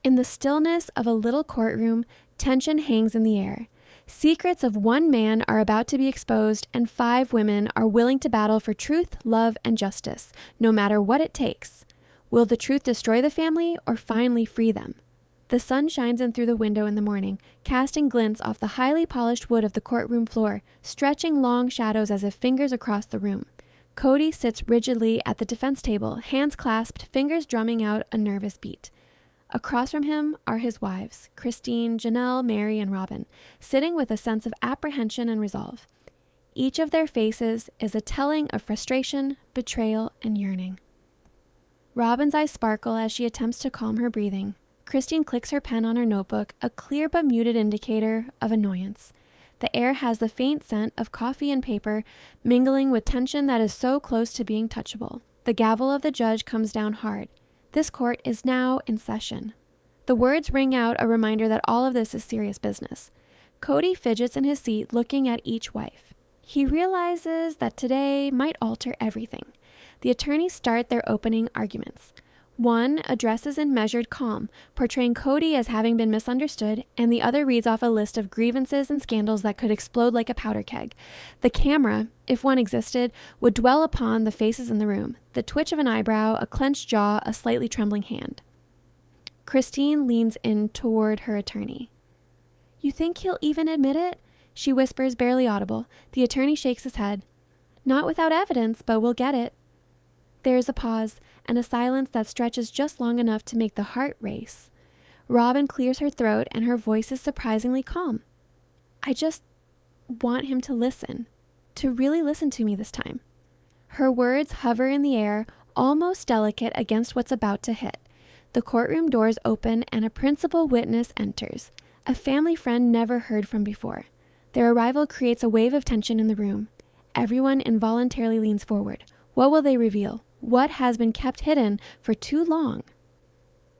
In the stillness of a little courtroom, tension hangs in the air. Secrets of one man are about to be exposed, and 5 women are willing to battle for truth, love, and justice, no matter what it takes. Will the truth destroy the family or finally free them? The sun shines in through the window in the morning, casting glints off the highly polished wood of the courtroom floor, stretching long shadows as if fingers across the room. Kody sits rigidly at the defense table, hands clasped, fingers drumming out a nervous beat. Across from him are his wives, Christine, Janelle, Mary, and Robin, sitting with a sense of apprehension and resolve. Each of their faces is a telling of frustration, betrayal, and yearning. Robin's eyes sparkle as she attempts to calm her breathing. Christine clicks her pen on her notebook, a clear but muted indicator of annoyance. The air has the faint scent of coffee and paper, mingling with tension that is so close to being touchable. The gavel of the judge comes down hard. This court is now in session. The words ring out a reminder that all of this is serious business. Kody fidgets in his seat, looking at each wife. He realizes that today might alter everything. The attorneys start their opening arguments. One addresses in measured calm, portraying Kody as having been misunderstood, and the other reads off a list of grievances and scandals that could explode like a powder keg. The camera, if one existed, would dwell upon the faces in the room, the twitch of an eyebrow, a clenched jaw, a slightly trembling hand. Christine leans in toward her attorney. "You think he'll even admit it?" she whispers, barely audible. The attorney shakes his head. "Not without evidence, but we'll get it." There is a pause, and a silence that stretches just long enough to make the heart race. Robin clears her throat, and her voice is surprisingly calm. "I just want him to listen, to really listen to me this time." Her words hover in the air, almost delicate against what's about to hit. The courtroom doors open, and a principal witness enters, a family friend never heard from before. Their arrival creates a wave of tension in the room. Everyone involuntarily leans forward. What will they reveal? What has been kept hidden for too long?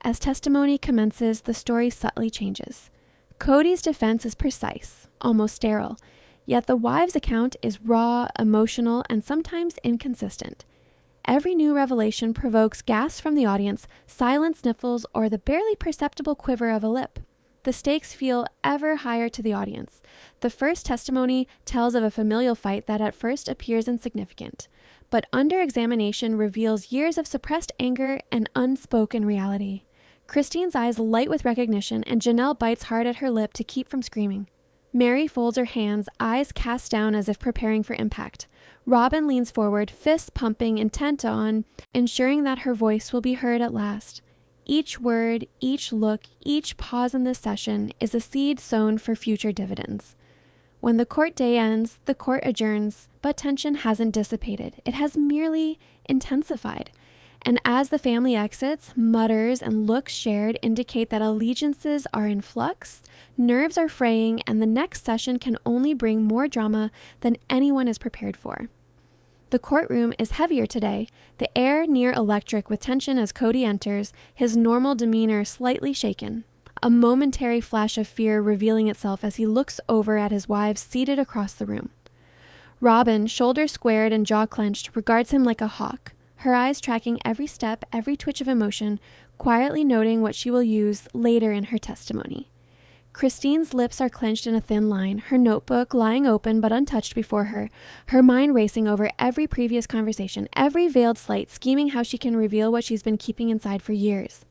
As testimony commences, the story subtly changes. Kody's defense is precise, almost sterile, yet the wives' account is raw, emotional, and sometimes inconsistent. Every new revelation provokes gasps from the audience, silent sniffles, or the barely perceptible quiver of a lip. The stakes feel ever higher to the audience. The first testimony tells of a familial fight that at first appears insignificant, but under examination reveals years of suppressed anger and unspoken reality. Christine's eyes light with recognition, and Janelle bites hard at her lip to keep from screaming. Mary folds her hands, eyes cast down as if preparing for impact. Robin leans forward, fists pumping, intent on ensuring that her voice will be heard at last. Each word, each look, each pause in this session is a seed sown for future dividends. When the court day ends, the court adjourns, but tension hasn't dissipated. It has merely intensified. And as the family exits, mutters and looks shared indicate that allegiances are in flux, nerves are fraying, and the next session can only bring more drama than anyone is prepared for. The courtroom is heavier today, the air near electric with tension as Kody enters, his normal demeanor slightly shaken. A momentary flash of fear revealing itself as he looks over at his wives seated across the room. Robin, shoulders squared and jaw clenched, regards him like a hawk, her eyes tracking every step, every twitch of emotion, quietly noting what she will use later in her testimony. Christine's lips are clenched in a thin line, her notebook lying open but untouched before her, her mind racing over every previous conversation, every veiled slight, scheming how she can reveal what she's been keeping inside for years.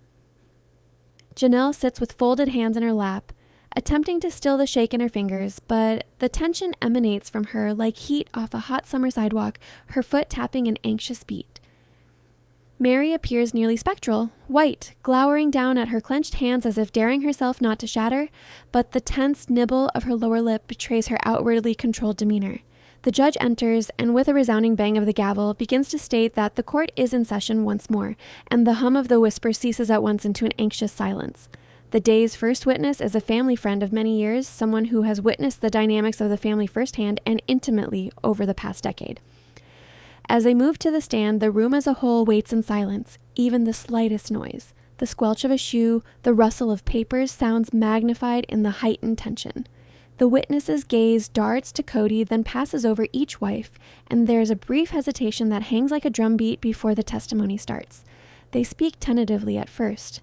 Janelle sits with folded hands in her lap, attempting to still the shake in her fingers, but the tension emanates from her like heat off a hot summer sidewalk, her foot tapping an anxious beat. Mary appears nearly spectral, white, glowering down at her clenched hands as if daring herself not to shatter, but the tense nibble of her lower lip betrays her outwardly controlled demeanor. The judge enters, and with a resounding bang of the gavel, begins to state that the court is in session once more, and the hum of the whisper ceases at once into an anxious silence. The day's first witness is a family friend of many years, someone who has witnessed the dynamics of the family firsthand and intimately over the past decade. As they move to the stand, the room as a whole waits in silence, even the slightest noise. The squelch of a shoe, the rustle of papers sounds magnified in the heightened tension. The witness's gaze darts to Kody, then passes over each wife, and there is a brief hesitation that hangs like a drumbeat before the testimony starts. They speak tentatively at first.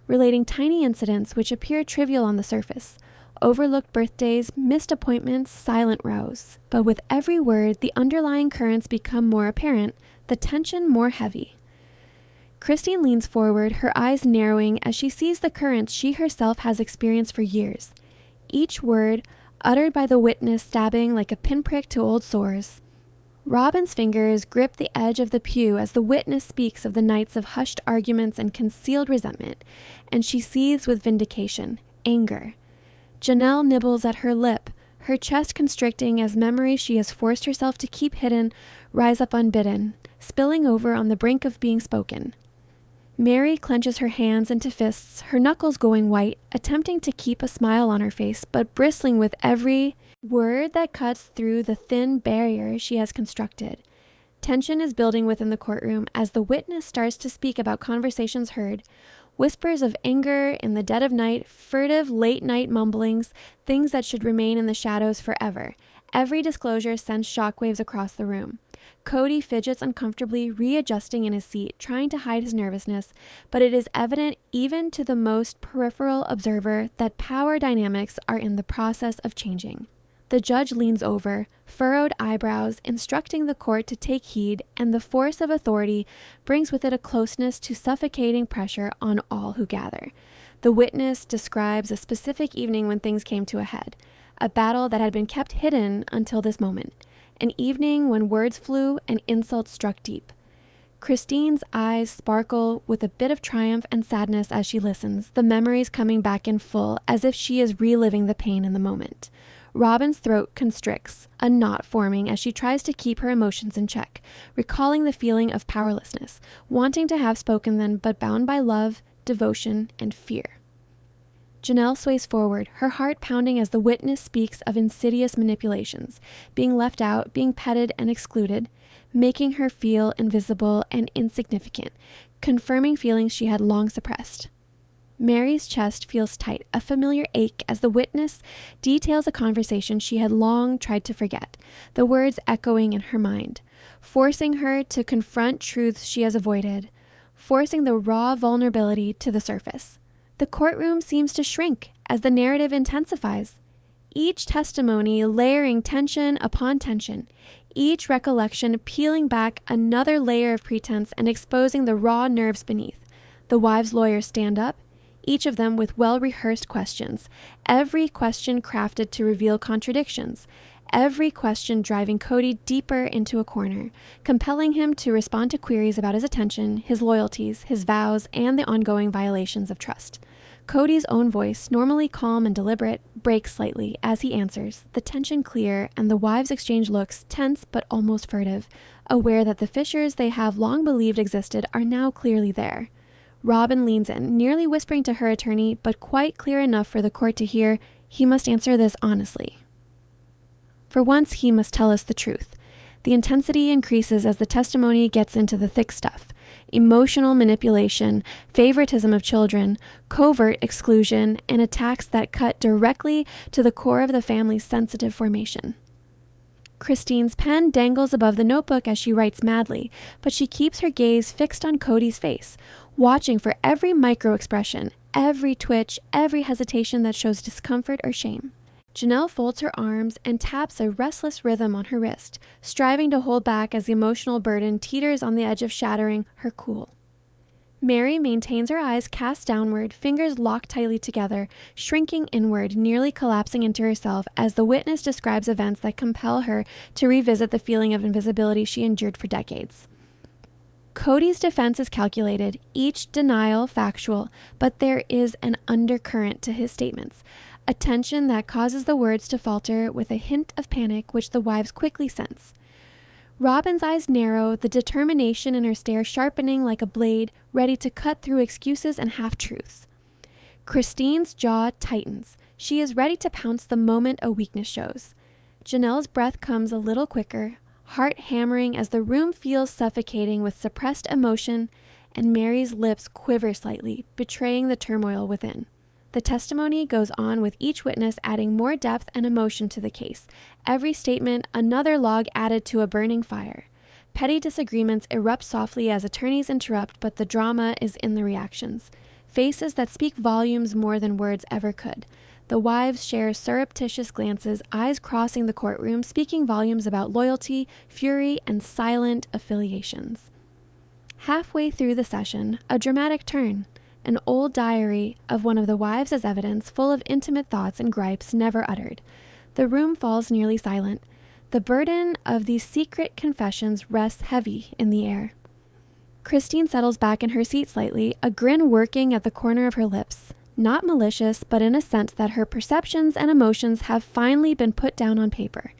relating tiny incidents which appear trivial on the surface. Overlooked birthdays, missed appointments, silent rows. But with every word, the underlying currents become more apparent, the tension more heavy. Christine leans forward, her eyes narrowing as she sees the currents she herself has experienced for years. Each word, uttered by the witness, stabbing like a pinprick to old sores. Robin's fingers grip the edge of the pew as the witness speaks of the nights of hushed arguments and concealed resentment, and she seethes with vindication, anger. Janelle nibbles at her lip, her chest constricting as memories she has forced herself to keep hidden rise up unbidden, spilling over on the brink of being spoken. Mary clenches her hands into fists, her knuckles going white, attempting to keep a smile on her face, but bristling with every word that cuts through the thin barrier she has constructed. Tension is building within the courtroom as the witness starts to speak about conversations heard. Whispers of anger in the dead of night, furtive late-night mumblings, things that should remain in the shadows forever. Every disclosure sends shockwaves across the room. Kody fidgets uncomfortably, readjusting in his seat, trying to hide his nervousness, but it is evident even to the most peripheral observer that power dynamics are in the process of changing. The judge leans over, furrowed eyebrows, instructing the court to take heed, and the force of authority brings with it a closeness to suffocating pressure on all who gather. The witness describes a specific evening when things came to a head, a battle that had been kept hidden until this moment, an evening when words flew and insults struck deep. Christine's eyes sparkle with a bit of triumph and sadness as she listens, the memories coming back in full as if she is reliving the pain in the moment. Robin's throat constricts, a knot forming as she tries to keep her emotions in check, recalling the feeling of powerlessness, wanting to have spoken then but bound by love, devotion, and fear. Janelle sways forward, her heart pounding as the witness speaks of insidious manipulations, being left out, being petted and excluded, making her feel invisible and insignificant, confirming feelings she had long suppressed. Mary's chest feels tight, a familiar ache as the witness details a conversation she had long tried to forget, the words echoing in her mind, forcing her to confront truths she has avoided, forcing the raw vulnerability to the surface. The courtroom seems to shrink as the narrative intensifies, each testimony layering tension upon tension, each recollection peeling back another layer of pretense and exposing the raw nerves beneath. The wives' lawyers stand up, each of them with well-rehearsed questions, every question crafted to reveal contradictions, every question driving Kody deeper into a corner, compelling him to respond to queries about his attention, his loyalties, his vows, and the ongoing violations of trust. Kody's own voice, normally calm and deliberate, breaks slightly as he answers, the tension clear, and the wives exchange looks, tense but almost furtive, aware that the fissures they have long believed existed are now clearly there. Robin leans in, nearly whispering to her attorney, but quite clear enough for the court to hear, he must answer this honestly. For once, he must tell us the truth. The intensity increases as the testimony gets into the thick stuff. Emotional manipulation, favoritism of children, covert exclusion, and attacks that cut directly to the core of the family's sensitive formation. Christine's pen dangles above the notebook as she writes madly, but she keeps her gaze fixed on Kody's face, watching for every micro-expression, every twitch, every hesitation that shows discomfort or shame. Janelle folds her arms and taps a restless rhythm on her wrist, striving to hold back as the emotional burden teeters on the edge of shattering her cool. Mary maintains her eyes cast downward, fingers locked tightly together, shrinking inward, nearly collapsing into herself as the witness describes events that compel her to revisit the feeling of invisibility she endured for decades. Kody's defense is calculated, each denial factual, but there is an undercurrent to his statements, a tension that causes the words to falter with a hint of panic which the wives quickly sense. Robin's eyes narrow, the determination in her stare sharpening like a blade, ready to cut through excuses and half-truths. Christine's jaw tightens. She is ready to pounce the moment a weakness shows. Janelle's breath comes a little quicker, heart hammering as the room feels suffocating with suppressed emotion, and Mary's lips quiver slightly, betraying the turmoil within. The testimony goes on with each witness adding more depth and emotion to the case. Every statement, another log added to a burning fire. Petty disagreements erupt softly as attorneys interrupt, but the drama is in the reactions. faces that speak volumes more than words ever could. The wives share surreptitious glances, eyes crossing the courtroom, speaking volumes about loyalty, fury, and silent affiliations. Halfway through the session, a dramatic turn. An old diary of one of the wives as evidence, full of intimate thoughts and gripes never uttered. The room falls nearly silent. The burden of these secret confessions rests heavy in the air. Christine settles back in her seat slightly, a grin working at the corner of her lips. Not malicious, but in a sense that her perceptions and emotions have finally been put down on paper.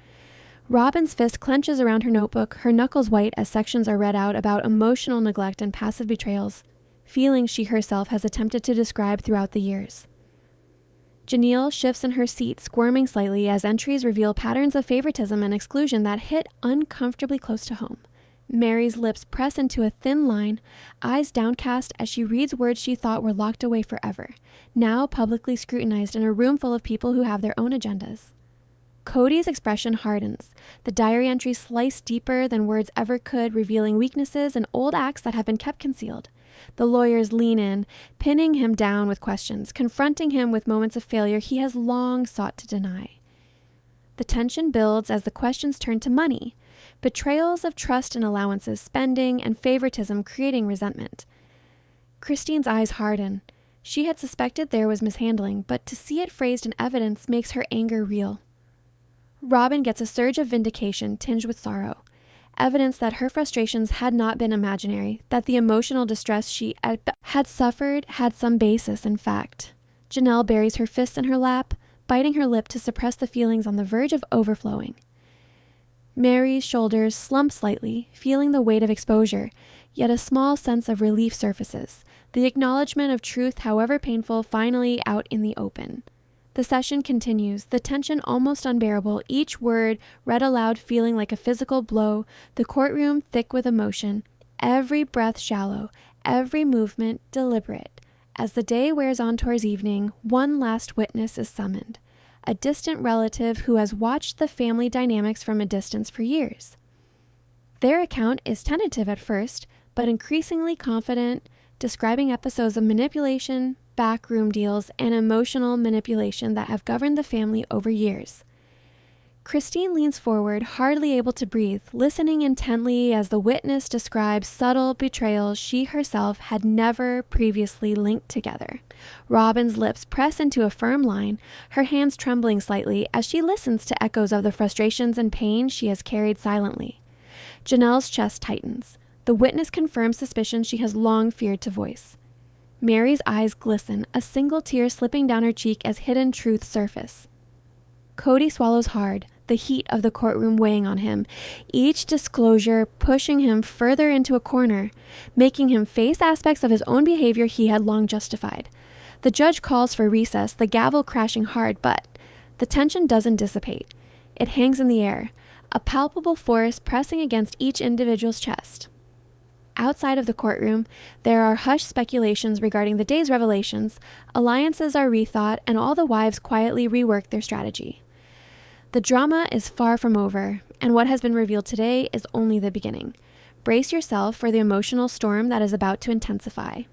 Robin's fist clenches around her notebook, her knuckles white as sections are read out about emotional neglect and passive betrayals, feelings she herself has attempted to describe throughout the years. Janelle shifts in her seat, squirming slightly as entries reveal patterns of favoritism and exclusion that hit uncomfortably close to home. Mary's lips press into a thin line, eyes downcast as she reads words she thought were locked away forever, now publicly scrutinized in a room full of people who have their own agendas. Kody's expression hardens, the diary entries slice deeper than words ever could, revealing weaknesses and old acts that have been kept concealed. The lawyers lean in, pinning him down with questions, confronting him with moments of failure he has long sought to deny. The tension builds as the questions turn to money, betrayals of trust and allowances, spending, and favoritism creating resentment. Christine's eyes harden. She had suspected there was mishandling, but to see it phrased in evidence makes her anger real. Robin gets a surge of vindication tinged with sorrow. Evidence that her frustrations had not been imaginary, that the emotional distress she had suffered had some basis in fact. Janelle buries her fists in her lap, biting her lip to suppress the feelings on the verge of overflowing. Mary's shoulders slump slightly, feeling the weight of exposure, yet a small sense of relief surfaces, the acknowledgement of truth, however painful, finally out in the open. The session continues, the tension almost unbearable, each word read aloud feeling like a physical blow, the courtroom thick with emotion, every breath shallow, every movement deliberate. As the day wears on towards evening, one last witness is summoned, a distant relative who has watched the family dynamics from a distance for years. Their account is tentative at first, but increasingly confident, describing episodes of manipulation, backroom deals, and emotional manipulation that have governed the family over years. Christine leans forward, hardly able to breathe, listening intently as the witness describes subtle betrayals she herself had never previously linked together. Robin's lips press into a firm line, her hands trembling slightly as she listens to echoes of the frustrations and pain she has carried silently. Janelle's chest tightens. The witness confirms suspicions she has long feared to voice. Mary's eyes glisten, a single tear slipping down her cheek as hidden truths surface. Kody swallows hard, the heat of the courtroom weighing on him, each disclosure pushing him further into a corner, making him face aspects of his own behavior he had long justified. The judge calls for recess, the gavel crashing hard, but the tension doesn't dissipate. It hangs in the air, a palpable force pressing against each individual's chest. Outside of the courtroom, there are hushed speculations regarding the day's revelations, alliances are rethought, and all the wives quietly rework their strategy. The drama is far from over, and what has been revealed today is only the beginning. Brace yourself for the emotional storm that is about to intensify.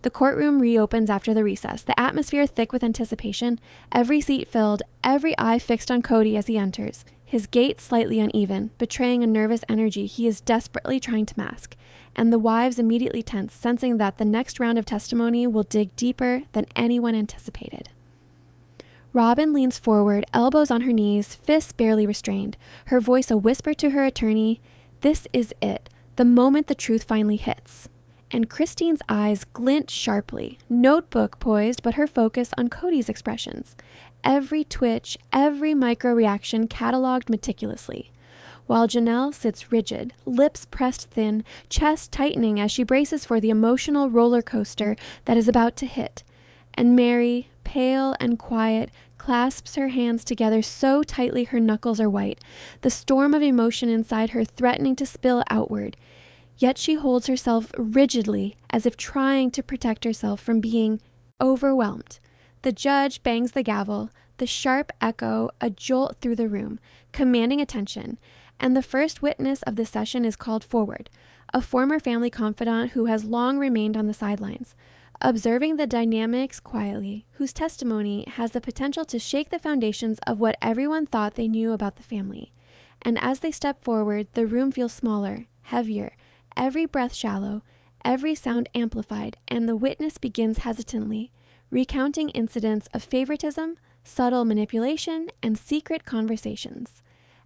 The courtroom reopens after the recess, the atmosphere thick with anticipation, every seat filled, every eye fixed on Kody as he enters, his gait slightly uneven, betraying a nervous energy he is desperately trying to mask, and the wives immediately tense, sensing that the next round of testimony will dig deeper than anyone anticipated. Robin leans forward, elbows on her knees, fists barely restrained, her voice a whisper to her attorney, "This is it, the moment the truth finally hits." And Christine's eyes glint sharply, notebook poised, but her focus on Kody's expressions. Every twitch, every micro-reaction cataloged meticulously. While Janelle sits rigid, lips pressed thin, chest tightening as she braces for the emotional roller coaster that is about to hit. And Mary, pale and quiet, clasps her hands together so tightly her knuckles are white, the storm of emotion inside her threatening to spill outward. Yet she holds herself rigidly, as if trying to protect herself from being overwhelmed. The judge bangs the gavel, the sharp echo a jolt through the room, commanding attention, and the first witness of the session is called forward, a former family confidant who has long remained on the sidelines, observing the dynamics quietly, whose testimony has the potential to shake the foundations of what everyone thought they knew about the family. And as they step forward, the room feels smaller, heavier, every breath shallow, every sound amplified, and the witness begins hesitantly, recounting incidents of favoritism, subtle manipulation, and secret conversations.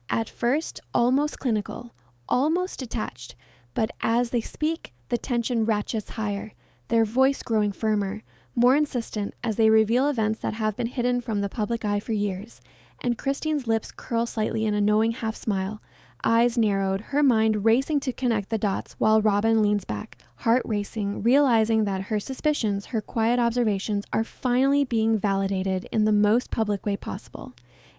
At first, almost clinical, almost detached, but as they speak, the tension ratchets higher, their voice growing firmer, more insistent as they reveal events that have been hidden from the public eye for years. And Christine's lips curl slightly in a knowing half-smile, eyes narrowed, her mind racing to connect the dots while Robin leans back, heart racing, realizing that her suspicions, her quiet observations, are finally being validated in the most public way possible.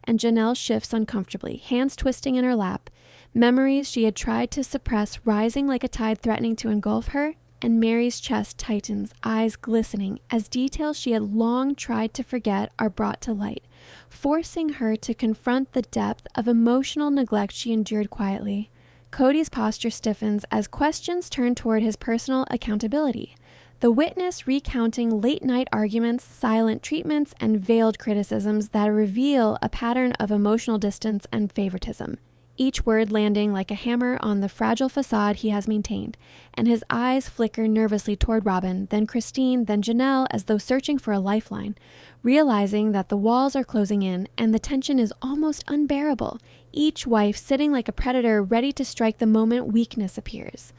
And Janelle shifts uncomfortably, hands twisting in her lap, memories she had tried to suppress rising like a tide threatening to engulf her, and Mary's chest tightens, eyes glistening, as details she had long tried to forget are brought to light, forcing her to confront the depth of emotional neglect she endured quietly. Kody's posture stiffens as questions turn toward his personal accountability. The witness recounting late-night arguments, silent treatments, and veiled criticisms that reveal a pattern of emotional distance and favoritism, each word landing like a hammer on the fragile facade he has maintained, and his eyes flicker nervously toward Robin, then Christine, then Janelle, as though searching for a lifeline, realizing that the walls are closing in and the tension is almost unbearable, each wife sitting like a predator ready to strike the moment weakness appears.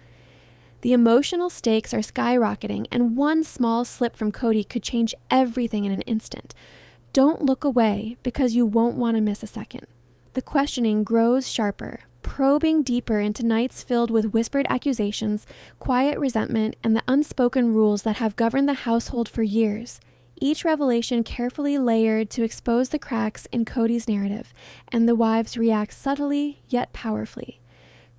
The emotional stakes are skyrocketing, and one small slip from Kody could change everything in an instant. Don't look away, because you won't want to miss a second. The questioning grows sharper, probing deeper into nights filled with whispered accusations, quiet resentment, and the unspoken rules that have governed the household for years. Each revelation carefully layered to expose the cracks in Kody's narrative, and the wives react subtly yet powerfully.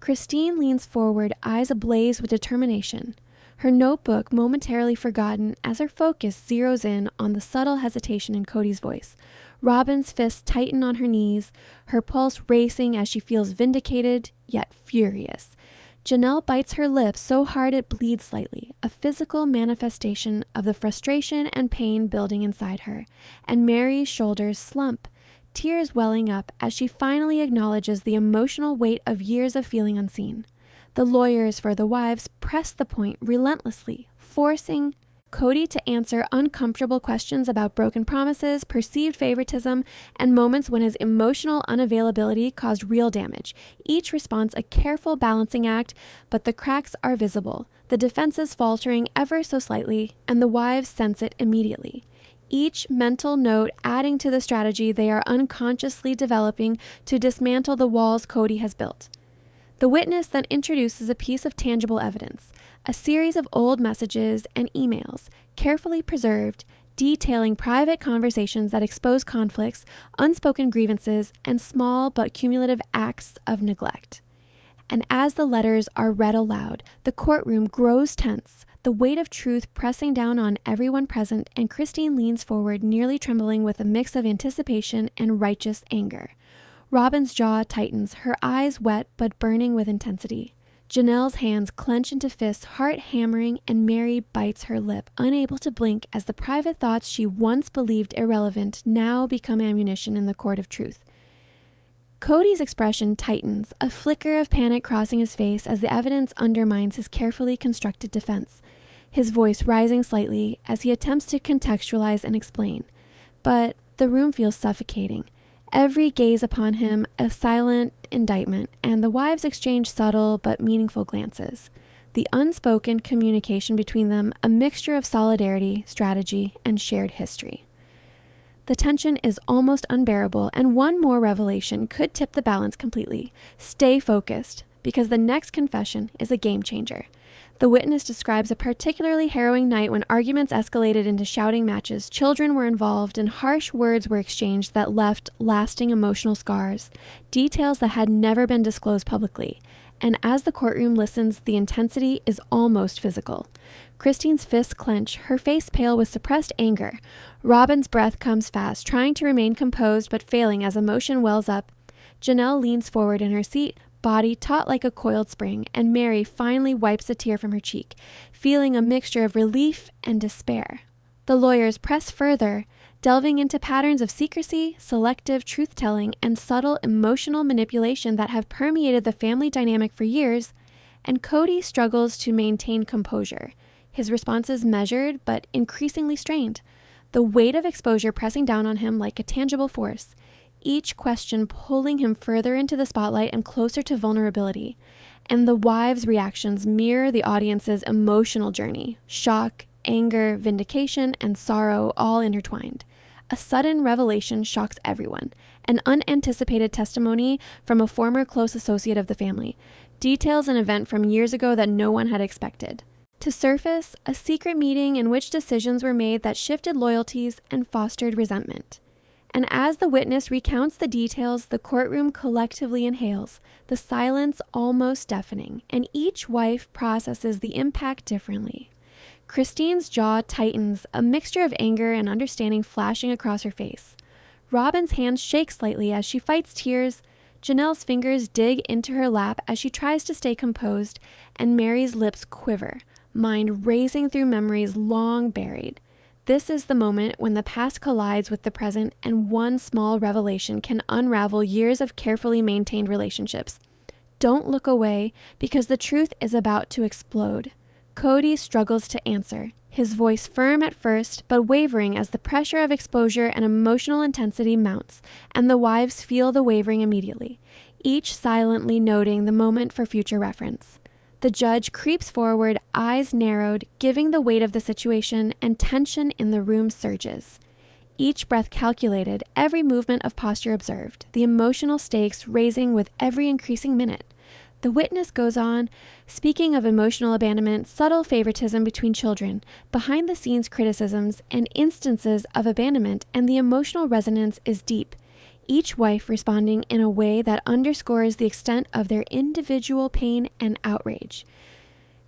Christine leans forward, eyes ablaze with determination, her notebook momentarily forgotten as her focus zeroes in on the subtle hesitation in Kody's voice. Robin's fists tighten on her knees, her pulse racing as she feels vindicated, yet furious. Janelle bites her lip so hard it bleeds slightly, a physical manifestation of the frustration and pain building inside her, and Mary's shoulders slump, tears welling up as she finally acknowledges the emotional weight of years of feeling unseen. The lawyers for the wives press the point relentlessly, forcing Kody to answer uncomfortable questions about broken promises, perceived favoritism, and moments when his emotional unavailability caused real damage. Each response a careful balancing act, but the cracks are visible, the defenses faltering ever so slightly, and the wives sense it immediately. Each mental note adding to the strategy they are unconsciously developing to dismantle the walls Kody has built. The witness then introduces a piece of tangible evidence, a series of old messages and emails, carefully preserved, detailing private conversations that expose conflicts, unspoken grievances, and small but cumulative acts of neglect. And as the letters are read aloud, the courtroom grows tense, the weight of truth pressing down on everyone present, and Christine leans forward, nearly trembling with a mix of anticipation and righteous anger. Robin's jaw tightens, her eyes wet but burning with intensity. Janelle's hands clench into fists, heart hammering, and Mary bites her lip, unable to blink as the private thoughts she once believed irrelevant now become ammunition in the court of truth. Kody's expression tightens, a flicker of panic crossing his face as the evidence undermines his carefully constructed defense, his voice rising slightly as he attempts to contextualize and explain. But the room feels suffocating. Every gaze upon him a silent indictment, and the wives exchange subtle but meaningful glances. The unspoken communication between them a mixture of solidarity, strategy, and shared history. The tension is almost unbearable, and one more revelation could tip the balance completely. Stay focused, because the next confession is a game changer. The witness describes a particularly harrowing night when arguments escalated into shouting matches, children were involved, and harsh words were exchanged that left lasting emotional scars, details that had never been disclosed publicly. And as the courtroom listens, the intensity is almost physical. Christine's fists clench, her face pale with suppressed anger. Robin's breath comes fast, trying to remain composed but failing as emotion wells up. Janelle leans forward in her seat, body taut like a coiled spring, and Mary finally wipes a tear from her cheek, feeling a mixture of relief and despair. The lawyers press further, delving into patterns of secrecy, selective truth-telling, and subtle emotional manipulation that have permeated the family dynamic for years, and Kody struggles to maintain composure, his responses measured but increasingly strained, the weight of exposure pressing down on him like a tangible force, each question pulling him further into the spotlight and closer to vulnerability. And the wives' reactions mirror the audience's emotional journey, shock, anger, vindication, and sorrow all intertwined. A sudden revelation shocks everyone, an unanticipated testimony from a former close associate of the family, details an event from years ago that no one had expected. To surface, a secret meeting in which decisions were made that shifted loyalties and fostered resentment. And as the witness recounts the details, the courtroom collectively inhales, the silence almost deafening, and each wife processes the impact differently. Christine's jaw tightens, a mixture of anger and understanding flashing across her face. Robin's hands shake slightly as she fights tears. Janelle's fingers dig into her lap as she tries to stay composed, and Mary's lips quiver, mind racing through memories long buried. This is the moment when the past collides with the present, and one small revelation can unravel years of carefully maintained relationships. Don't look away, because the truth is about to explode. Kody struggles to answer, his voice firm at first, but wavering as the pressure of exposure and emotional intensity mounts, and the wives feel the wavering immediately, each silently noting the moment for future reference. The judge creeps forward, eyes narrowed, giving the weight of the situation, and tension in the room surges. Each breath calculated, every movement of posture observed, the emotional stakes raising with every increasing minute. The witness goes on, speaking of emotional abandonment, subtle favoritism between children, behind-the-scenes criticisms, and instances of abandonment, and the emotional resonance is deep, each wife responding in a way that underscores the extent of their individual pain and outrage.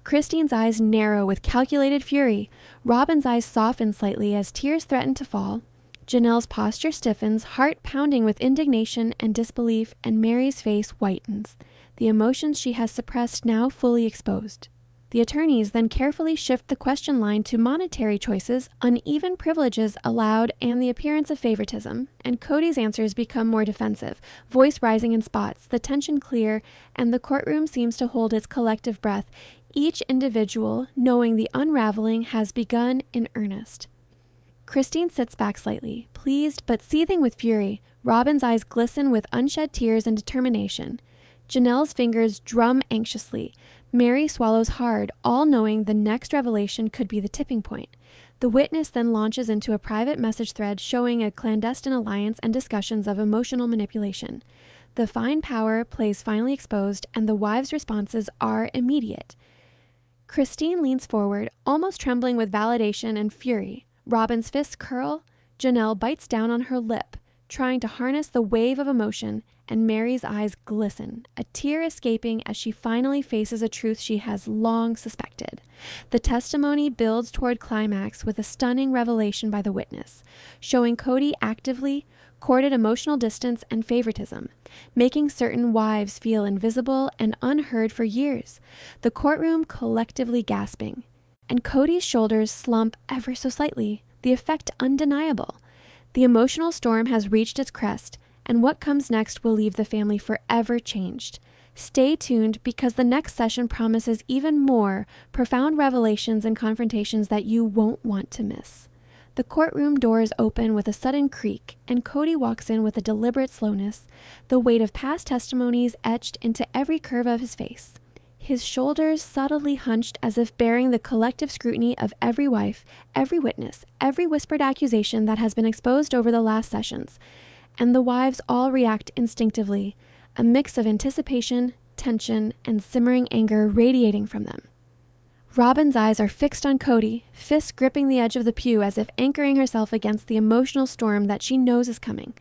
Christine's eyes narrow with calculated fury. Robin's eyes soften slightly as tears threaten to fall. Janelle's posture stiffens, heart pounding with indignation and disbelief, and Mary's face whitens, the emotions she has suppressed now fully exposed. The attorneys then carefully shift the question line to monetary choices, uneven privileges allowed, and the appearance of favoritism, and Kody's answers become more defensive, voice rising in spots, the tension clear, and the courtroom seems to hold its collective breath, each individual knowing the unraveling has begun in earnest. Christine sits back slightly, pleased but seething with fury. Robin's eyes glisten with unshed tears and determination. Janelle's fingers drum anxiously. Mary swallows hard, all knowing the next revelation could be the tipping point. The witness then launches into a private message thread showing a clandestine alliance and discussions of emotional manipulation. The fine power plays finally exposed, and the wives' responses are immediate. Christine leans forward, almost trembling with validation and fury. Robin's fists curl. Janelle bites down on her lip, trying to harness the wave of emotion, and Mary's eyes glisten, a tear escaping as she finally faces a truth she has long suspected. The testimony builds toward climax with a stunning revelation by the witness, showing Kody actively courted emotional distance and favoritism, making certain wives feel invisible and unheard for years, the courtroom collectively gasping. And Kody's shoulders slump ever so slightly, the effect undeniable. The emotional storm has reached its crest, and what comes next will leave the family forever changed. Stay tuned, because the next session promises even more profound revelations and confrontations that you won't want to miss. The courtroom doors open with a sudden creak, and Kody walks in with a deliberate slowness, the weight of past testimonies etched into every curve of his face. His shoulders subtly hunched as if bearing the collective scrutiny of every wife, every witness, every whispered accusation that has been exposed over the last sessions. And the wives all react instinctively, a mix of anticipation, tension, and simmering anger radiating from them. Robin's eyes are fixed on Kody, fists gripping the edge of the pew as if anchoring herself against the emotional storm that she knows is coming.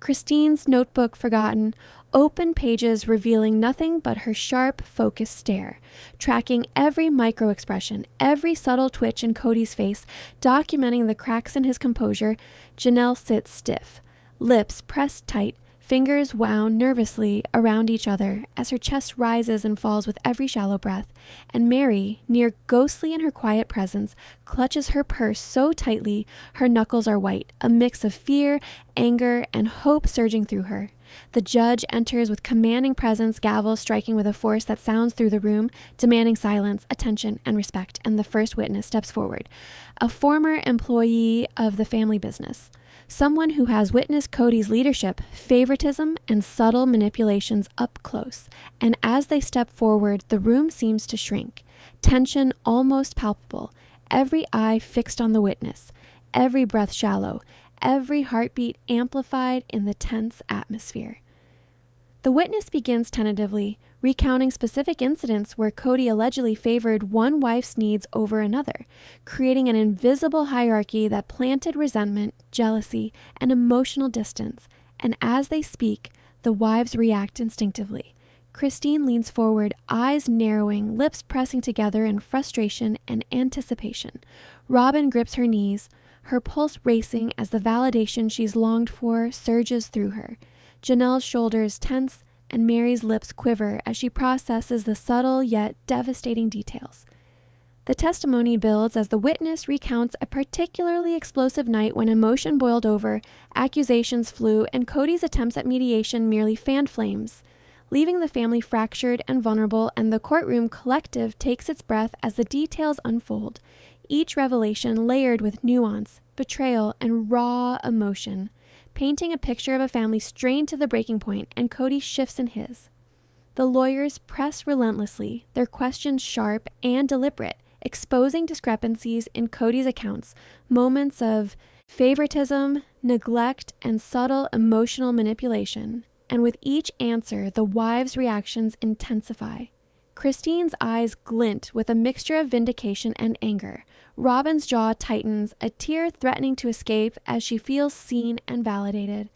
Christine's notebook forgotten, open pages revealing nothing but her sharp, focused stare, tracking every micro-expression, every subtle twitch in Kody's face, documenting the cracks in his composure. Janelle sits stiff, lips pressed tight, Fingers wound nervously around each other as her chest rises and falls with every shallow breath, and Mary, near ghostly in her quiet presence, clutches her purse so tightly her knuckles are white, a mix of fear, anger, and hope surging through her. The judge enters with commanding presence, gavel striking with a force that sounds through the room, demanding silence, attention, and respect, and the first witness steps forward, a former employee of the family business. Someone who has witnessed Kody's leadership, favoritism, and subtle manipulations up close. And as they step forward, the room seems to shrink. Tension almost palpable. Every eye fixed on the witness. Every breath shallow. Every heartbeat amplified in the tense atmosphere. The witness begins tentatively, recounting specific incidents where Kody allegedly favored one wife's needs over another, creating an invisible hierarchy that planted resentment, jealousy, and emotional distance. And as they speak, the wives react instinctively. Christine leans forward, eyes narrowing, lips pressing together in frustration and anticipation. Robin grips her knees, her pulse racing as the validation she's longed for surges through her. Janelle's shoulders tense and Mary's lips quiver as she processes the subtle yet devastating details. The testimony builds as the witness recounts a particularly explosive night when emotion boiled over, accusations flew, and Kody's attempts at mediation merely fanned flames, leaving the family fractured and vulnerable, and the courtroom collective takes its breath as the details unfold, each revelation layered with nuance, betrayal, and raw emotion, painting a picture of a family strained to the breaking point, and Kody shifts in his. The lawyers press relentlessly, their questions sharp and deliberate, exposing discrepancies in Kody's accounts, moments of favoritism, neglect, and subtle emotional manipulation. And with each answer, the wives' reactions intensify. Christine's eyes glint with a mixture of vindication and anger. Robin's jaw tightens, a tear threatening to escape as she feels seen and validated.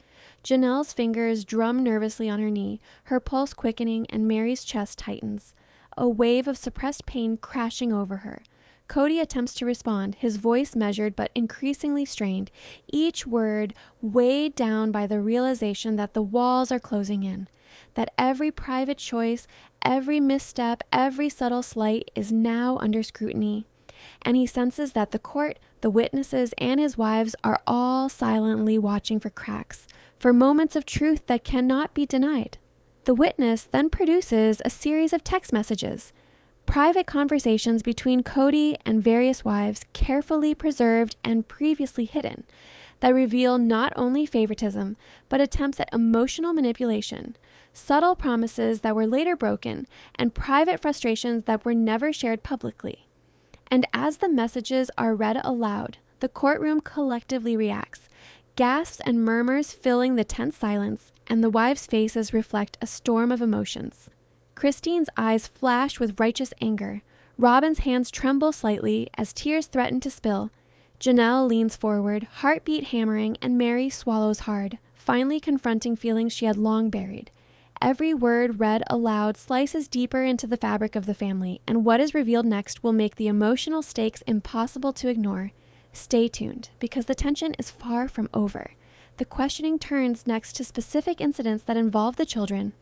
Janelle's fingers drum nervously on her knee, her pulse quickening, and Mary's chest tightens, a wave of suppressed pain crashing over her. Kody attempts to respond, his voice measured but increasingly strained, each word weighed down by the realization that the walls are closing in, that every private choice, every misstep, every subtle slight is now under scrutiny. And he senses that the court, the witnesses, and his wives are all silently watching for cracks, for moments of truth that cannot be denied. The witness then produces a series of text messages, private conversations between Kody and various wives, carefully preserved and previously hidden, that reveal not only favoritism, but attempts at emotional manipulation, subtle promises that were later broken, and private frustrations that were never shared publicly. And as the messages are read aloud, the courtroom collectively reacts, gasps and murmurs filling the tense silence, and the wives' faces reflect a storm of emotions. Christine's eyes flash with righteous anger. Robin's hands tremble slightly as tears threaten to spill. Janelle leans forward, heartbeat hammering, and Mary swallows hard, finally confronting feelings she had long buried. Every word read aloud slices deeper into the fabric of the family, and what is revealed next will make the emotional stakes impossible to ignore. Stay tuned, because the tension is far from over. The questioning turns next to specific incidents that involve the children,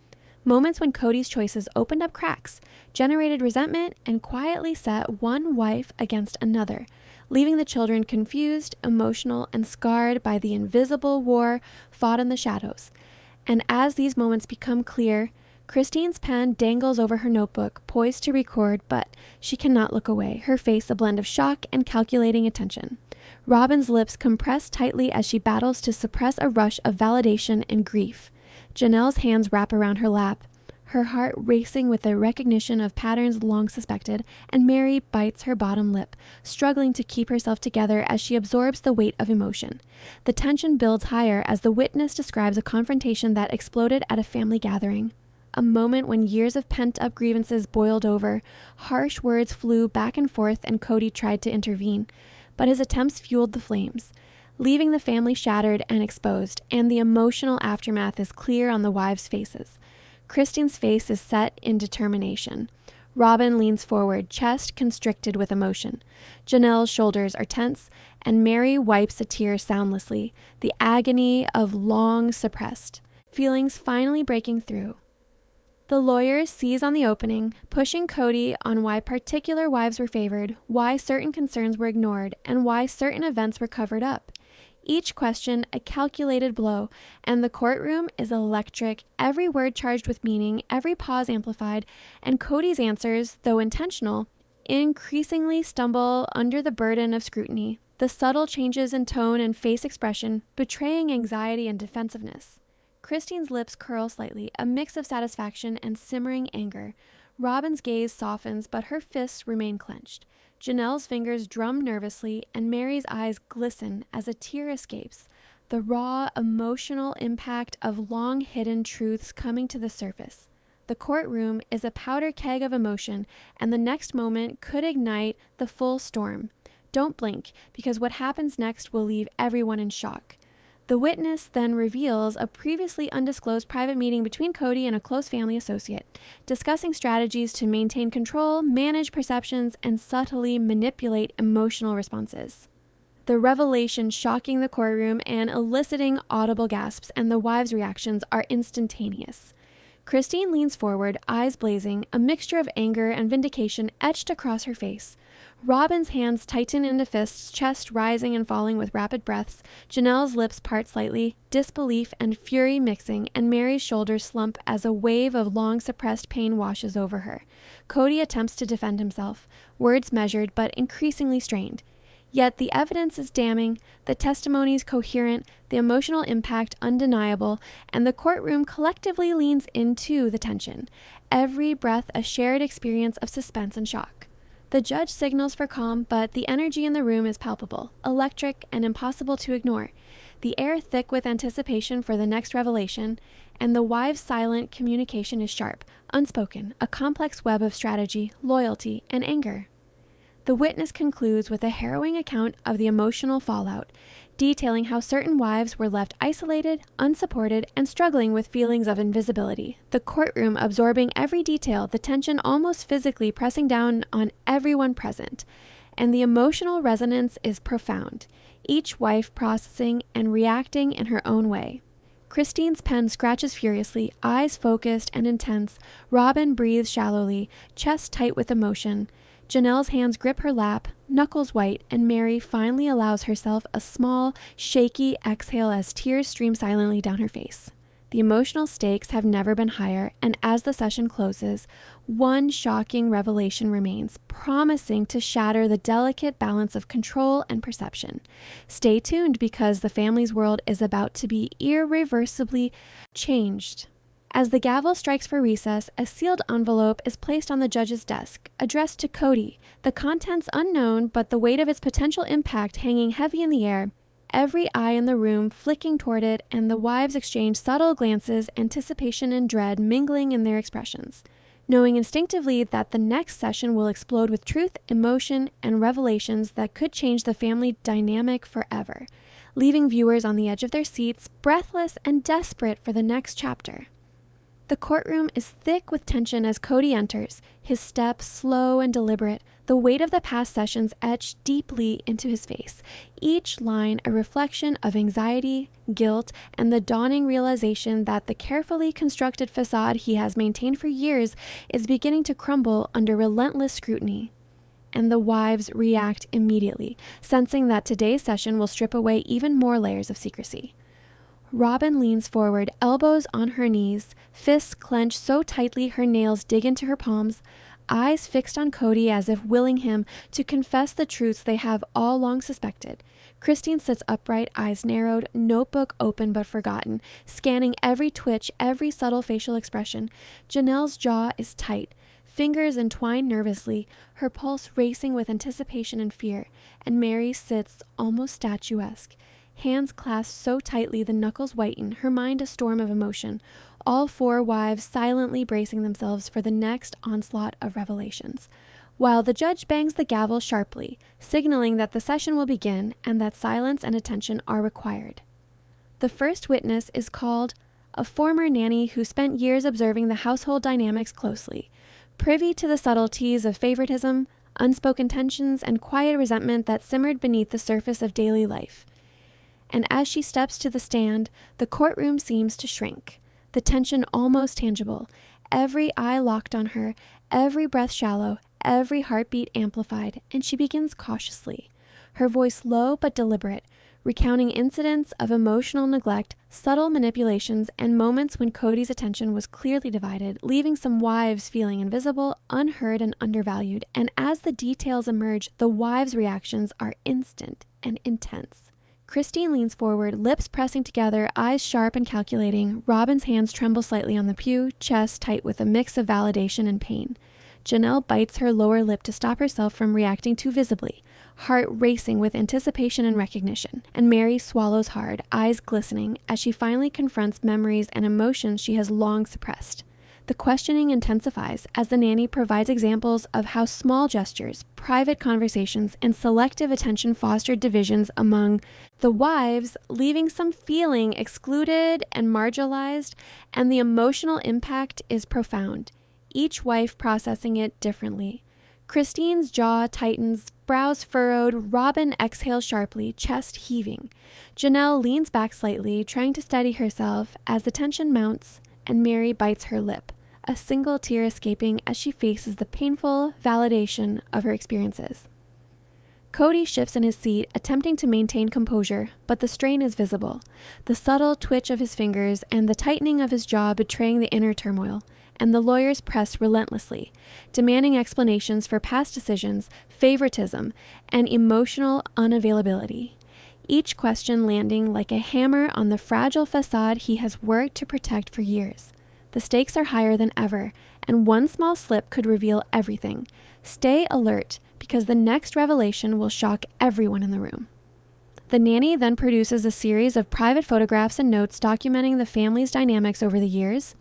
moments when Kody's choices opened up cracks, generated resentment, and quietly set one wife against another, leaving the children confused, emotional, and scarred by the invisible war fought in the shadows. And as these moments become clear, Christine's pen dangles over her notebook, poised to record, but she cannot look away, her face a blend of shock and calculating attention. Robin's lips compress tightly as she battles to suppress a rush of validation and grief. Janelle's hands wrap around her lap, her heart racing with the recognition of patterns long suspected, and Mary bites her bottom lip, struggling to keep herself together as she absorbs the weight of emotion. The tension builds higher as the witness describes a confrontation that exploded at a family gathering. A moment when years of pent-up grievances boiled over, harsh words flew back and forth, and Kody tried to intervene, but his attempts fueled the flames, leaving the family shattered and exposed, and the emotional aftermath is clear on the wives' faces. Christine's face is set in determination. Robin leans forward, chest constricted with emotion. Janelle's shoulders are tense, and Mary wipes a tear soundlessly, the agony of long suppressed feelings finally breaking through. The lawyers seize on the opening, pushing Kody on why particular wives were favored, why certain concerns were ignored, and why certain events were covered up. Each question a calculated blow, and the courtroom is electric, every word charged with meaning, every pause amplified, and Kody's answers, though intentional, increasingly stumble under the burden of scrutiny, the subtle changes in tone and face expression betraying anxiety and defensiveness. Christine's lips curl slightly, a mix of satisfaction and simmering anger. Robin's gaze softens, but her fists remain clenched. Janelle's fingers drum nervously, and Mary's eyes glisten as a tear escapes, the raw, emotional impact of long-hidden truths coming to the surface. The courtroom is a powder keg of emotion, and the next moment could ignite the full storm. Don't blink, because what happens next will leave everyone in shock. The witness then reveals a previously undisclosed private meeting between Kody and a close family associate, discussing strategies to maintain control, manage perceptions, and subtly manipulate emotional responses. The revelation shocking the courtroom and eliciting audible gasps, and the wives' reactions are instantaneous. Christine leans forward, eyes blazing, a mixture of anger and vindication etched across her face. Robin's hands tighten into fists, chest rising and falling with rapid breaths. Janelle's lips part slightly, disbelief and fury mixing, and Mary's shoulders slump as a wave of long-suppressed pain washes over her. Kody attempts to defend himself, words measured but increasingly strained. Yet the evidence is damning, the testimonies coherent, the emotional impact undeniable, and the courtroom collectively leans into the tension. Every breath a shared experience of suspense and shock. The judge signals for calm, but the energy in the room is palpable, electric, and impossible to ignore. The air thick with anticipation for the next revelation, and the wives' silent communication is sharp, unspoken, a complex web of strategy, loyalty, and anger. The witness concludes with a harrowing account of the emotional fallout, detailing how certain wives were left isolated, unsupported, and struggling with feelings of invisibility. The courtroom absorbing every detail, the tension almost physically pressing down on everyone present. And the emotional resonance is profound, each wife processing and reacting in her own way. Christine's pen scratches furiously, eyes focused and intense. Robin breathes shallowly, chest tight with emotion. Janelle's hands grip her lap, knuckles white, and Mary finally allows herself a small, shaky exhale as tears stream silently down her face. The emotional stakes have never been higher, and as the session closes, one shocking revelation remains, promising to shatter the delicate balance of control and perception. Stay tuned, because the family's world is about to be irreversibly changed. As the gavel strikes for recess, a sealed envelope is placed on the judge's desk, addressed to Kody, the contents unknown but the weight of its potential impact hanging heavy in the air. Every eye in the room flicking toward it, and the wives exchange subtle glances, anticipation and dread mingling in their expressions, knowing instinctively that the next session will explode with truth, emotion, and revelations that could change the family dynamic forever, leaving viewers on the edge of their seats, breathless and desperate for the next chapter. The courtroom is thick with tension as Kody enters, his step slow and deliberate, the weight of the past sessions etched deeply into his face, each line a reflection of anxiety, guilt, and the dawning realization that the carefully constructed facade he has maintained for years is beginning to crumble under relentless scrutiny. And the wives react immediately, sensing that today's session will strip away even more layers of secrecy. Robin leans forward, elbows on her knees, fists clenched so tightly her nails dig into her palms, eyes fixed on Kody as if willing him to confess the truths they have all long suspected. Christine sits upright, eyes narrowed, notebook open but forgotten, scanning every twitch, every subtle facial expression. Janelle's jaw is tight, fingers entwined nervously, her pulse racing with anticipation and fear, and Mary sits almost statuesque. Hands clasped so tightly the knuckles whiten, her mind a storm of emotion, all four wives silently bracing themselves for the next onslaught of revelations, while the judge bangs the gavel sharply, signaling that the session will begin and that silence and attention are required. The first witness is called a former nanny who spent years observing the household dynamics closely, privy to the subtleties of favoritism, unspoken tensions, and quiet resentment that simmered beneath the surface of daily life. And as she steps to the stand, the courtroom seems to shrink. the tension almost tangible, every eye locked on her, every breath shallow, every heartbeat amplified, and she begins cautiously, her voice low but deliberate, recounting incidents of emotional neglect, subtle manipulations, and moments when Kody's attention was clearly divided, leaving some wives feeling invisible, unheard, and undervalued. And as the details emerge, the wives' reactions are instant and intense. Christine leans forward, lips pressing together, eyes sharp and calculating. Robin's hands tremble slightly on the pew, chest tight with a mix of validation and pain. Janelle bites her lower lip to stop herself from reacting too visibly, heart racing with anticipation and recognition. And Mary swallows hard, eyes glistening, as she finally confronts memories and emotions she has long suppressed. The questioning intensifies as the nanny provides examples of how small gestures, private conversations, and selective attention fostered divisions among the wives, leaving some feeling excluded and marginalized, and the emotional impact is profound, each wife processing it differently. Christine's jaw tightens, brows furrowed, Robin exhales sharply, chest heaving. Janelle leans back slightly, trying to steady herself as the tension mounts, and Mary bites her lip, a single tear escaping as she faces the painful validation of her experiences. Kody shifts in his seat, attempting to maintain composure, but the strain is visible, the subtle twitch of his fingers and the tightening of his jaw betraying the inner turmoil. And the lawyers press relentlessly, demanding explanations for past decisions, favoritism, and emotional unavailability. Each question landing like a hammer on the fragile facade he has worked to protect for years. The stakes are higher than ever, and one small slip could reveal everything. Stay alert, because the next revelation will shock everyone in the room. The nanny then produces a series of private photographs and notes documenting the family's dynamics over the years,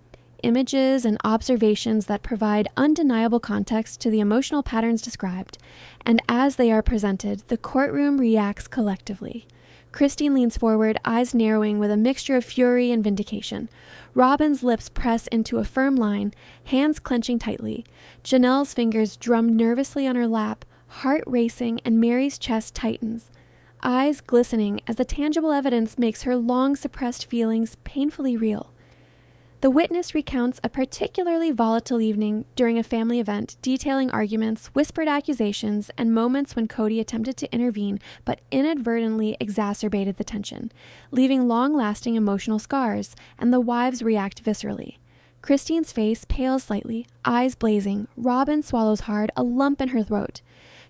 images and observations that provide undeniable context to the emotional patterns described, and as they are presented, the courtroom reacts collectively. Christine leans forward, eyes narrowing with a mixture of fury and vindication. Robin's lips press into a firm line, hands clenching tightly. Janelle's fingers drum nervously on her lap, heart racing, and Mary's chest tightens, eyes glistening as the tangible evidence makes her long-suppressed feelings painfully real. The witness recounts a particularly volatile evening during a family event, detailing arguments, whispered accusations, and moments when Kody attempted to intervene but inadvertently exacerbated the tension, leaving long-lasting emotional scars, and the wives react viscerally. Christine's face pales slightly, eyes blazing. Robin swallows hard, a lump in her throat.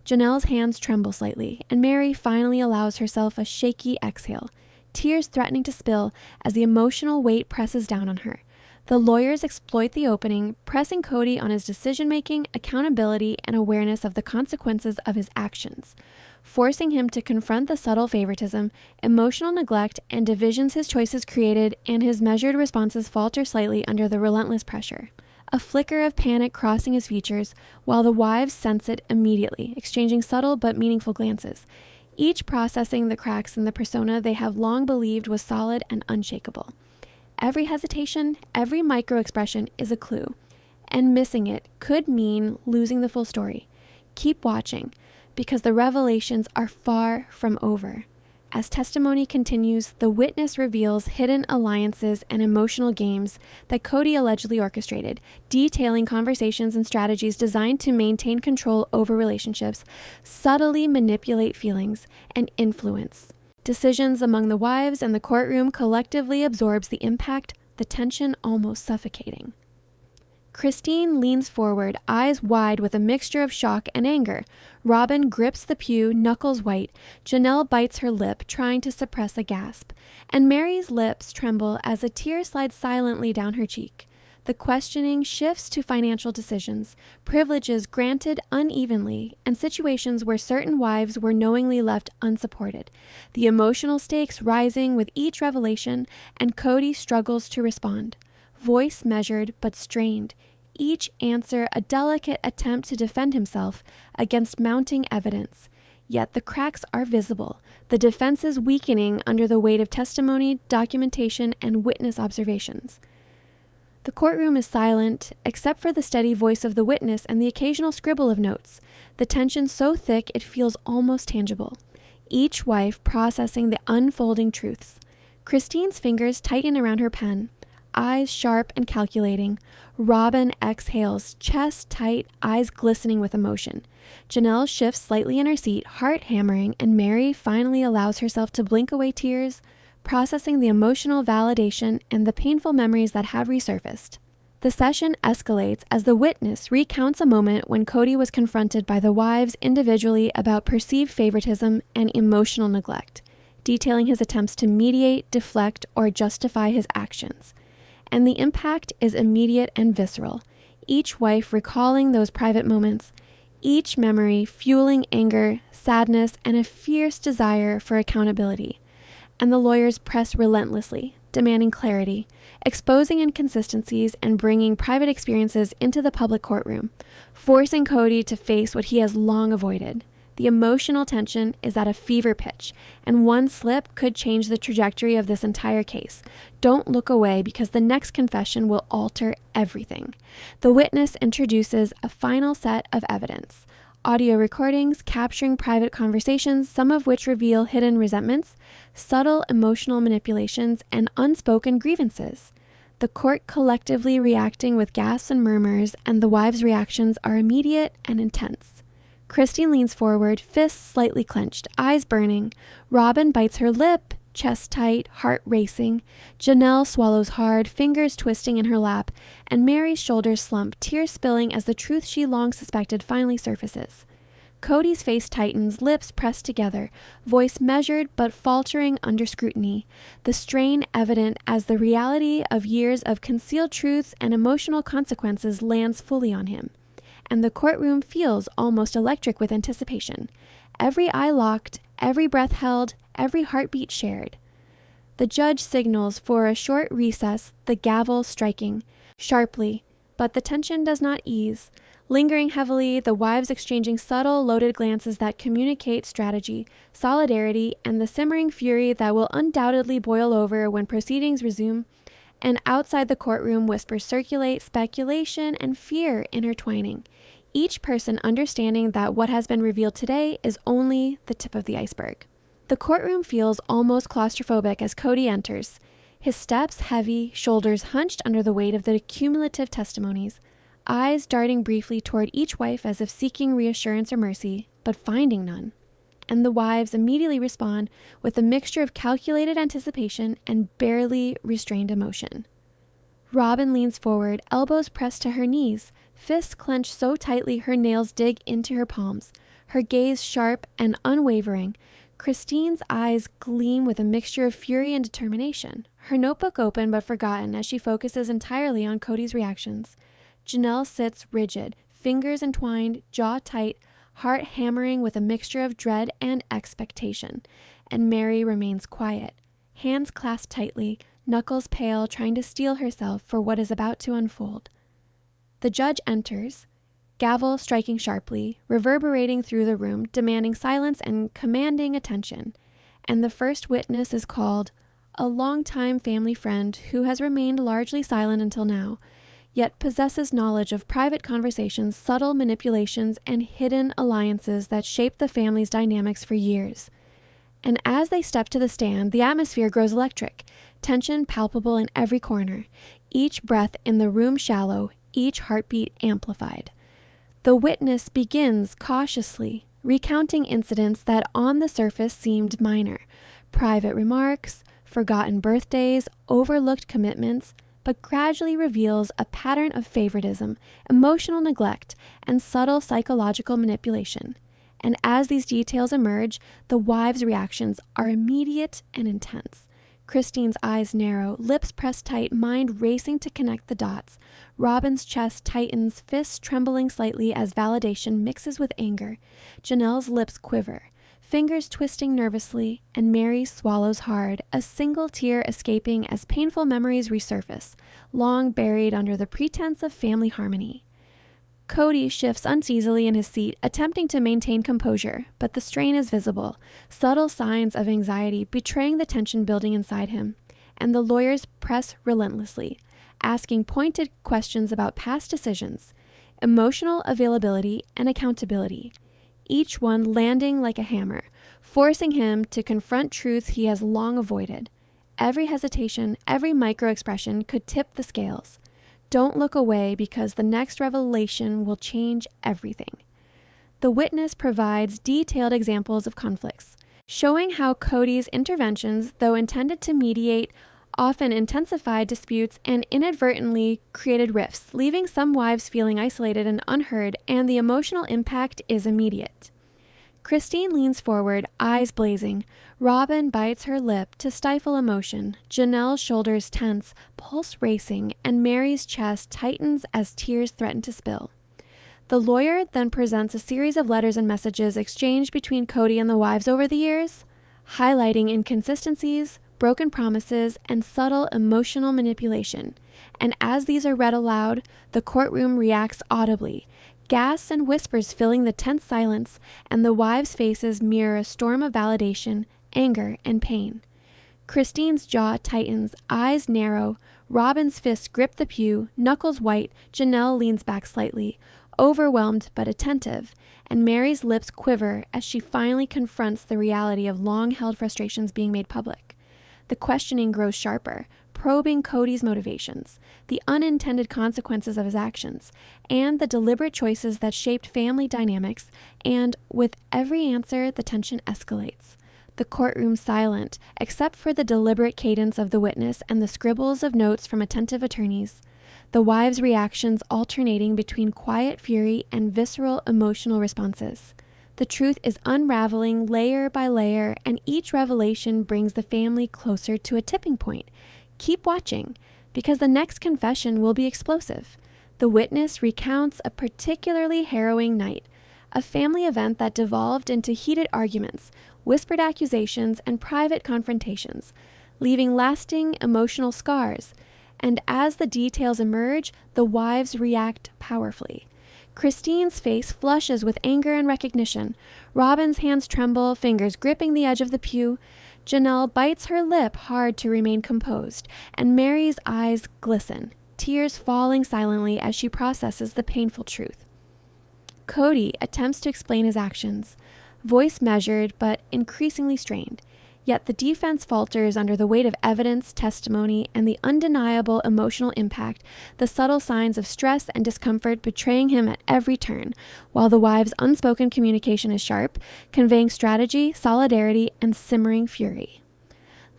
Janelle's hands tremble slightly, and Mary finally allows herself a shaky exhale, tears threatening to spill as the emotional weight presses down on her. The lawyers exploit the opening, pressing Kody on his decision-making, accountability, and awareness of the consequences of his actions, forcing him to confront the subtle favoritism, emotional neglect, and divisions his choices created, and his measured responses falter slightly under the relentless pressure. A flicker of panic crossing his features, while the wives sense it immediately, exchanging subtle but meaningful glances, each processing the cracks in the persona they have long believed was solid and unshakable. Every hesitation, every micro-expression is a clue, and missing it could mean losing the full story. Keep watching, because the revelations are far from over. As testimony continues, the witness reveals hidden alliances and emotional games that Kody allegedly orchestrated, detailing conversations and strategies designed to maintain control over relationships, subtly manipulate feelings, and influence decisions among the wives, and the courtroom collectively absorbs the impact, the tension almost suffocating. Christine leans forward, eyes wide with a mixture of shock and anger. Robin grips the pew, knuckles white. Janelle bites her lip, trying to suppress a gasp. And Mary's lips tremble as a tear slides silently down her cheek. The questioning shifts to financial decisions, privileges granted unevenly, and situations where certain wives were knowingly left unsupported. The emotional stakes rising with each revelation, and Kody struggles to respond. Voice measured but strained, each answer a delicate attempt to defend himself against mounting evidence. Yet the cracks are visible, the defenses weakening under the weight of testimony, documentation, and witness observations. The courtroom is silent, except for the steady voice of the witness and the occasional scribble of notes, the tension so thick it feels almost tangible. Each wife processing the unfolding truths. Christine's fingers tighten around her pen, eyes sharp and calculating. Robin exhales, chest tight, eyes glistening with emotion. Janelle shifts slightly in her seat, heart hammering, and Mary finally allows herself to blink away tears, processing the emotional validation and the painful memories that have resurfaced. The session escalates as the witness recounts a moment when Kody was confronted by the wives individually about perceived favoritism and emotional neglect, detailing his attempts to mediate, deflect, or justify his actions. And the impact is immediate and visceral, each wife recalling those private moments, each memory fueling anger, sadness, and a fierce desire for accountability. And the lawyers press relentlessly, demanding clarity, exposing inconsistencies, and bringing private experiences into the public courtroom, forcing Kody to face what he has long avoided. The emotional tension is at a fever pitch, and one slip could change the trajectory of this entire case. Don't look away because the next confession will alter everything. The witness introduces a final set of evidence. Audio recordings capturing private conversations, some of which reveal hidden resentments, subtle emotional manipulations, and unspoken grievances. The court collectively reacting with gasps and murmurs, and the wives' reactions are immediate and intense. Christine leans forward, fists slightly clenched, eyes burning. Robin bites her lip, chest tight, heart racing. Janelle swallows hard, fingers twisting in her lap, and Mary's shoulders slump, tears spilling as the truth she long suspected finally surfaces. Kody's face tightens, lips pressed together, voice measured but faltering under scrutiny, the strain evident as the reality of years of concealed truths and emotional consequences lands fully on him. And the courtroom feels almost electric with anticipation. Every eye locked, every breath held, every heartbeat shared. The judge signals for a short recess, the gavel striking sharply, but the tension does not ease. Lingering heavily, the wives exchanging subtle, loaded glances that communicate strategy, solidarity, and the simmering fury that will undoubtedly boil over when proceedings resume. And outside the courtroom, whispers circulate, speculation and fear intertwining, each person understanding that what has been revealed today is only the tip of the iceberg. The courtroom feels almost claustrophobic as Kody enters, his steps heavy, shoulders hunched under the weight of the cumulative testimonies, eyes darting briefly toward each wife as if seeking reassurance or mercy, but finding none. And the wives immediately respond with a mixture of calculated anticipation and barely restrained emotion. Robin leans forward, elbows pressed to her knees, fists clenched so tightly her nails dig into her palms, her gaze sharp and unwavering. Christine's eyes gleam with a mixture of fury and determination, her notebook open but forgotten as she focuses entirely on Kody's reactions. Janelle sits rigid, fingers entwined, jaw tight, heart hammering with a mixture of dread and expectation, and Mary remains quiet, hands clasped tightly, knuckles pale, trying to steel herself for what is about to unfold. The judge enters, gavel striking sharply, reverberating through the room, demanding silence and commanding attention, and the first witness is called, a longtime family friend who has remained largely silent until now, yet possesses knowledge of private conversations, subtle manipulations, and hidden alliances that shaped the family's dynamics for years. And as they step to the stand, the atmosphere grows electric, tension palpable in every corner, each breath in the room shallow, each heartbeat amplified. The witness begins cautiously, recounting incidents that on the surface seemed minor, private remarks, forgotten birthdays, overlooked commitments, but gradually reveals a pattern of favoritism, emotional neglect, and subtle psychological manipulation. And as these details emerge, the wives' reactions are immediate and intense. Christine's eyes narrow, lips pressed tight, mind racing to connect the dots. Robin's chest tightens, fists trembling slightly as validation mixes with anger. Janelle's lips quiver, fingers twisting nervously, and Mary swallows hard, a single tear escaping as painful memories resurface, long buried under the pretense of family harmony. Kody shifts uneasily in his seat, attempting to maintain composure, but the strain is visible, subtle signs of anxiety betraying the tension building inside him, and the lawyers press relentlessly, asking pointed questions about past decisions, emotional availability, and accountability, each one landing like a hammer, forcing him to confront truths he has long avoided. Every hesitation, every micro-expression could tip the scales. Don't look away because the next revelation will change everything. The witness provides detailed examples of conflicts, showing how Kody's interventions, though intended to mediate, often intensified disputes and inadvertently created rifts, leaving some wives feeling isolated and unheard, and the emotional impact is immediate. Christine leans forward, eyes blazing. Robin bites her lip to stifle emotion. Janelle's shoulders tense, pulse racing, and Mary's chest tightens as tears threaten to spill. The lawyer then presents a series of letters and messages exchanged between Kody and the wives over the years, highlighting inconsistencies, broken promises, and subtle emotional manipulation. And as these are read aloud, the courtroom reacts audibly, gasps and whispers filling the tense silence, and the wives' faces mirror a storm of validation, anger, and pain. Christine's jaw tightens, eyes narrow, Robin's fists grip the pew, knuckles white, Janelle leans back slightly, overwhelmed but attentive, and Mary's lips quiver as she finally confronts the reality of long-held frustrations being made public. The questioning grows sharper, probing Kody's motivations, the unintended consequences of his actions, and the deliberate choices that shaped family dynamics, and with every answer, the tension escalates. The courtroom silent, except for the deliberate cadence of the witness and the scribbles of notes from attentive attorneys. The wives' reactions alternating between quiet fury and visceral emotional responses. The truth is unraveling layer by layer, and each revelation brings the family closer to a tipping point. Keep watching, because the next confession will be explosive. The witness recounts a particularly harrowing night, a family event that devolved into heated arguments, whispered accusations, and private confrontations, leaving lasting emotional scars. And as the details emerge, the wives react powerfully. Christine's face flushes with anger and recognition. Robin's hands tremble, fingers gripping the edge of the pew. Janelle bites her lip hard to remain composed, and Mary's eyes glisten, tears falling silently as she processes the painful truth. Kody attempts to explain his actions, voice measured but increasingly strained. Yet the defense falters under the weight of evidence, testimony, and the undeniable emotional impact, the subtle signs of stress and discomfort betraying him at every turn, while the wives' unspoken communication is sharp, conveying strategy, solidarity, and simmering fury.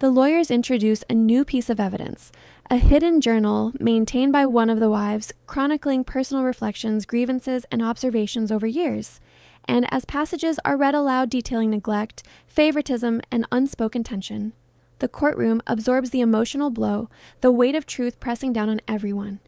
The lawyers introduce a new piece of evidence, a hidden journal maintained by one of the wives, chronicling personal reflections, grievances, and observations over years. And as passages are read aloud detailing neglect, favoritism, and unspoken tension, the courtroom absorbs the emotional blow, the weight of truth pressing down on everyone.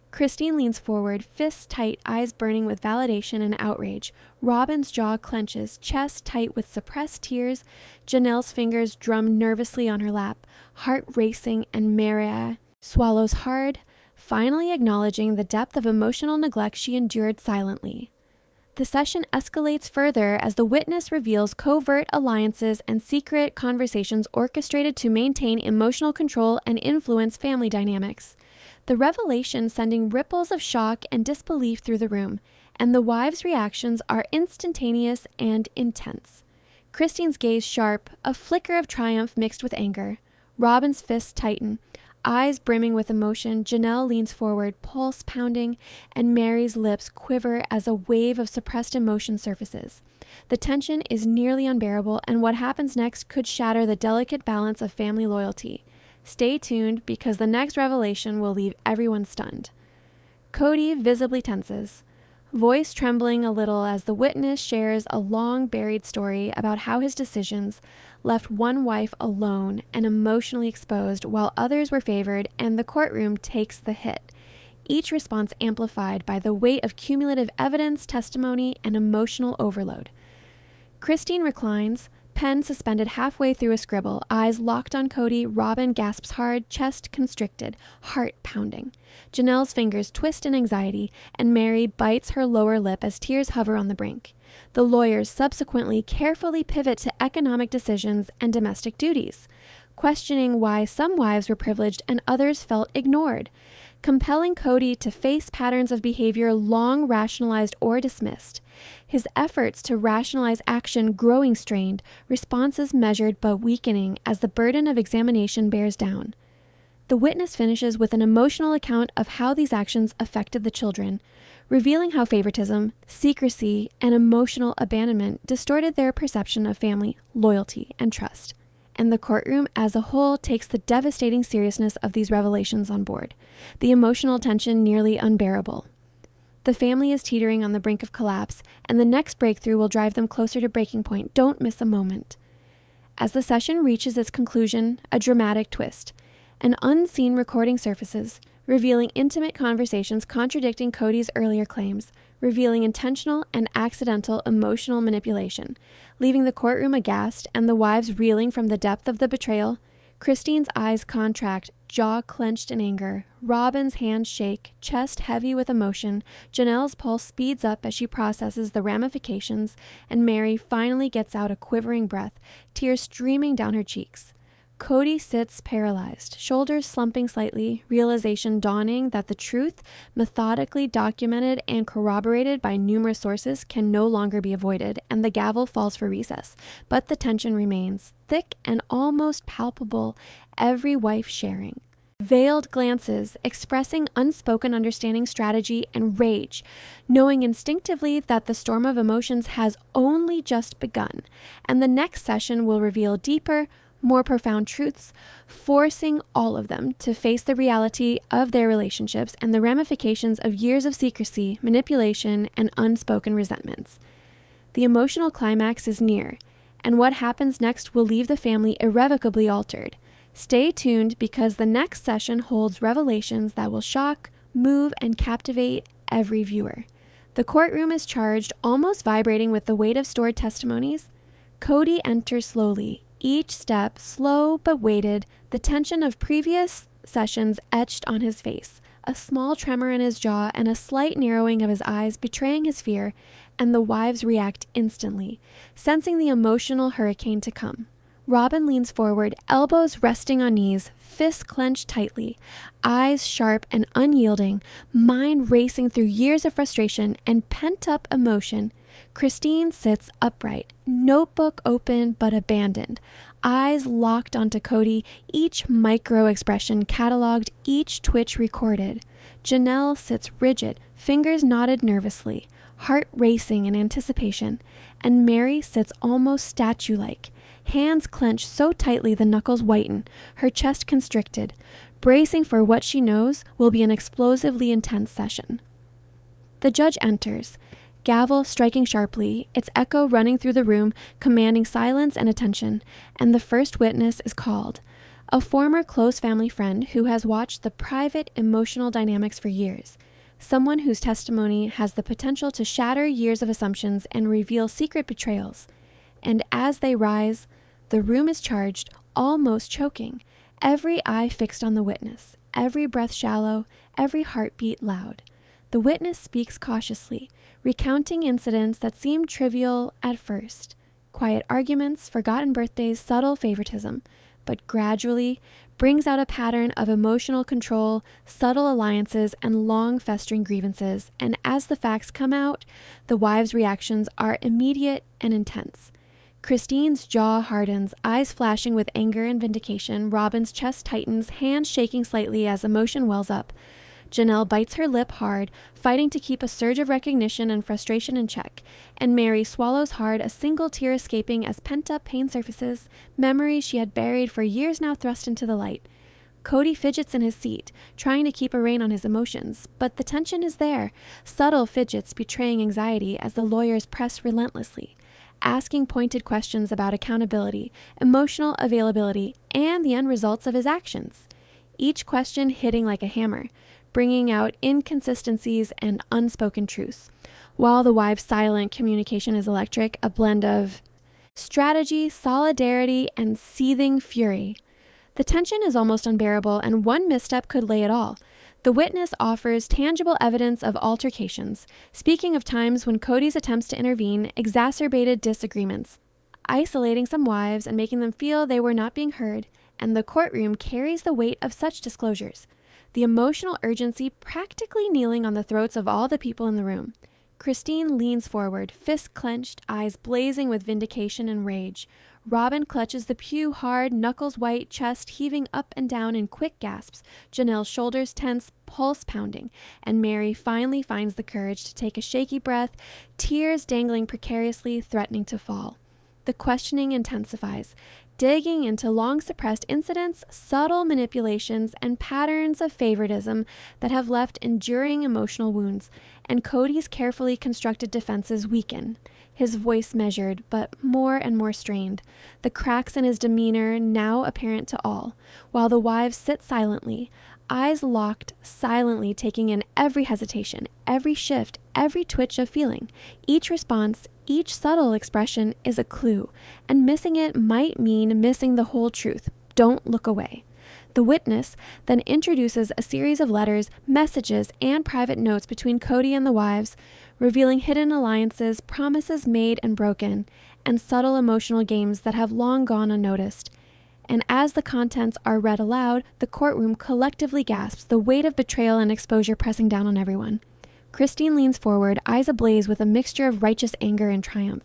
Christine leans forward, fists tight, eyes burning with validation and outrage. Robin's jaw clenches, chest tight with suppressed tears. Janelle's fingers drum nervously on her lap, heart racing, and Mary swallows hard, finally acknowledging the depth of emotional neglect she endured silently. The session escalates further as the witness reveals covert alliances and secret conversations orchestrated to maintain emotional control and influence family dynamics. The revelation sending ripples of shock and disbelief through the room, and the wives' reactions are instantaneous and intense. Christine's gaze sharp, a flicker of triumph mixed with anger. Robin's fists tighten, eyes brimming with emotion. Janelle leans forward, pulse pounding, and Mary's lips quiver as a wave of suppressed emotion surfaces. The tension is nearly unbearable, and what happens next could shatter the delicate balance of family loyalty. Stay tuned, because the next revelation will leave everyone stunned. Kody visibly tenses, voice trembling a little as the witness shares a long-buried story about how his decisions left one wife alone and emotionally exposed while others were favored, and the courtroom takes the hit, each response amplified by the weight of cumulative evidence, testimony, and emotional overload. Christine reclines, pen suspended halfway through a scribble, eyes locked on Kody. Robin gasps hard, chest constricted, heart pounding. Janelle's fingers twist in anxiety, and Mary bites her lower lip as tears hover on the brink. The lawyers subsequently carefully pivot to economic decisions and domestic duties, questioning why some wives were privileged and others felt ignored. compelling Kody to face patterns of behavior long rationalized or dismissed. His efforts to rationalize action growing strained, responses measured but weakening as the burden of examination bears down. The witness finishes with an emotional account of how these actions affected the children, revealing how favoritism, secrecy, and emotional abandonment distorted their perception of family, loyalty, and trust. And the courtroom as a whole takes the devastating seriousness of these revelations on board, the emotional tension nearly unbearable. The family is teetering on the brink of collapse, and the next breakthrough will drive them closer to breaking point. Don't miss a moment. As the session reaches its conclusion, a dramatic twist. An unseen recording surfaces, revealing intimate conversations contradicting Kody's earlier claims, revealing intentional and accidental emotional manipulation, leaving the courtroom aghast and the wives reeling from the depth of the betrayal. Christine's eyes contract, jaw clenched in anger. Robin's hands shake, chest heavy with emotion. Janelle's pulse speeds up as she processes the ramifications, and Mary finally gets out a quivering breath, tears streaming down her cheeks. Kody sits paralyzed, shoulders slumping slightly, realization dawning that the truth, methodically documented and corroborated by numerous sources, can no longer be avoided, and the gavel falls for recess. But the tension remains, thick and almost palpable, every wife sharing. Veiled glances, expressing unspoken understanding, strategy, and rage, knowing instinctively that the storm of emotions has only just begun, and the next session will reveal deeper, more profound truths, forcing all of them to face the reality of their relationships and the ramifications of years of secrecy, manipulation, and unspoken resentments. The emotional climax is near, and what happens next will leave the family irrevocably altered. Stay tuned because the next session holds revelations that will shock, move, and captivate every viewer. The courtroom is charged, almost vibrating with the weight of stored testimonies. Kody enters slowly, each step slow but weighted, the tension of previous sessions etched on his face, a small tremor in his jaw and a slight narrowing of his eyes betraying his fear, and the wives react instantly, sensing the emotional hurricane to come. Robin leans forward, elbows resting on knees, fists clenched tightly, eyes sharp and unyielding, mind racing through years of frustration and pent-up emotion. Christine sits upright, notebook open but abandoned, eyes locked onto Kody, each micro-expression cataloged, each twitch recorded. Janelle sits rigid, fingers knotted nervously, heart racing in anticipation, and Mary sits almost statue-like, hands clenched so tightly the knuckles whiten, her chest constricted, bracing for what she knows will be an explosively intense session. The judge enters, gavel striking sharply, its echo running through the room, commanding silence and attention, and the first witness is called. A former close family friend who has watched the private emotional dynamics for years. Someone whose testimony has the potential to shatter years of assumptions and reveal secret betrayals. And as they rise, the room is charged, almost choking, every eye fixed on the witness, every breath shallow, every heartbeat loud. The witness speaks cautiously, recounting incidents that seem trivial at first. Quiet arguments, forgotten birthdays, subtle favoritism, but gradually brings out a pattern of emotional control, subtle alliances, and long festering grievances. And as the facts come out, the wives' reactions are immediate and intense. Christine's jaw hardens, eyes flashing with anger and vindication. Robin's chest tightens, hands shaking slightly as emotion wells up. Janelle bites her lip hard, fighting to keep a surge of recognition and frustration in check, and Mary swallows hard, a single tear escaping as pent-up pain surfaces, memories she had buried for years now thrust into the light. Kody fidgets in his seat, trying to keep a rein on his emotions, but the tension is there, subtle fidgets betraying anxiety as the lawyers press relentlessly, asking pointed questions about accountability, emotional availability, and the end results of his actions. Each question hitting like a hammer, bringing out inconsistencies and unspoken truths, while the wives' silent communication is electric, a blend of strategy, solidarity, and seething fury. The tension is almost unbearable, and one misstep could lay it all. The witness offers tangible evidence of altercations, speaking of times when Kody's attempts to intervene exacerbated disagreements, isolating some wives and making them feel they were not being heard, and the courtroom carries the weight of such disclosures. the emotional urgency practically kneeling on the throats of all the people in the room. Christine leans forward, fists clenched, eyes blazing with vindication and rage. Robin clutches the pew hard, knuckles white, chest heaving up and down in quick gasps, Janelle's shoulders tense, pulse pounding, and Mary finally finds the courage to take a shaky breath, tears dangling precariously, threatening to fall. The questioning intensifies, digging into long-suppressed incidents, subtle manipulations, and patterns of favoritism that have left enduring emotional wounds, and Kody's carefully constructed defenses weaken, his voice measured, but more and more strained, the cracks in his demeanor now apparent to all, while the wives sit silently, eyes locked, silently taking in every hesitation, every shift, every twitch of feeling. Each response, each subtle expression is a clue, and missing it might mean missing the whole truth. Don't look away. The witness then introduces a series of letters, messages, and private notes between Kody and the wives, revealing hidden alliances, promises made and broken, and subtle emotional games that have long gone unnoticed. And as the contents are read aloud, the courtroom collectively gasps, the weight of betrayal and exposure pressing down on everyone. Christine leans forward, eyes ablaze with a mixture of righteous anger and triumph.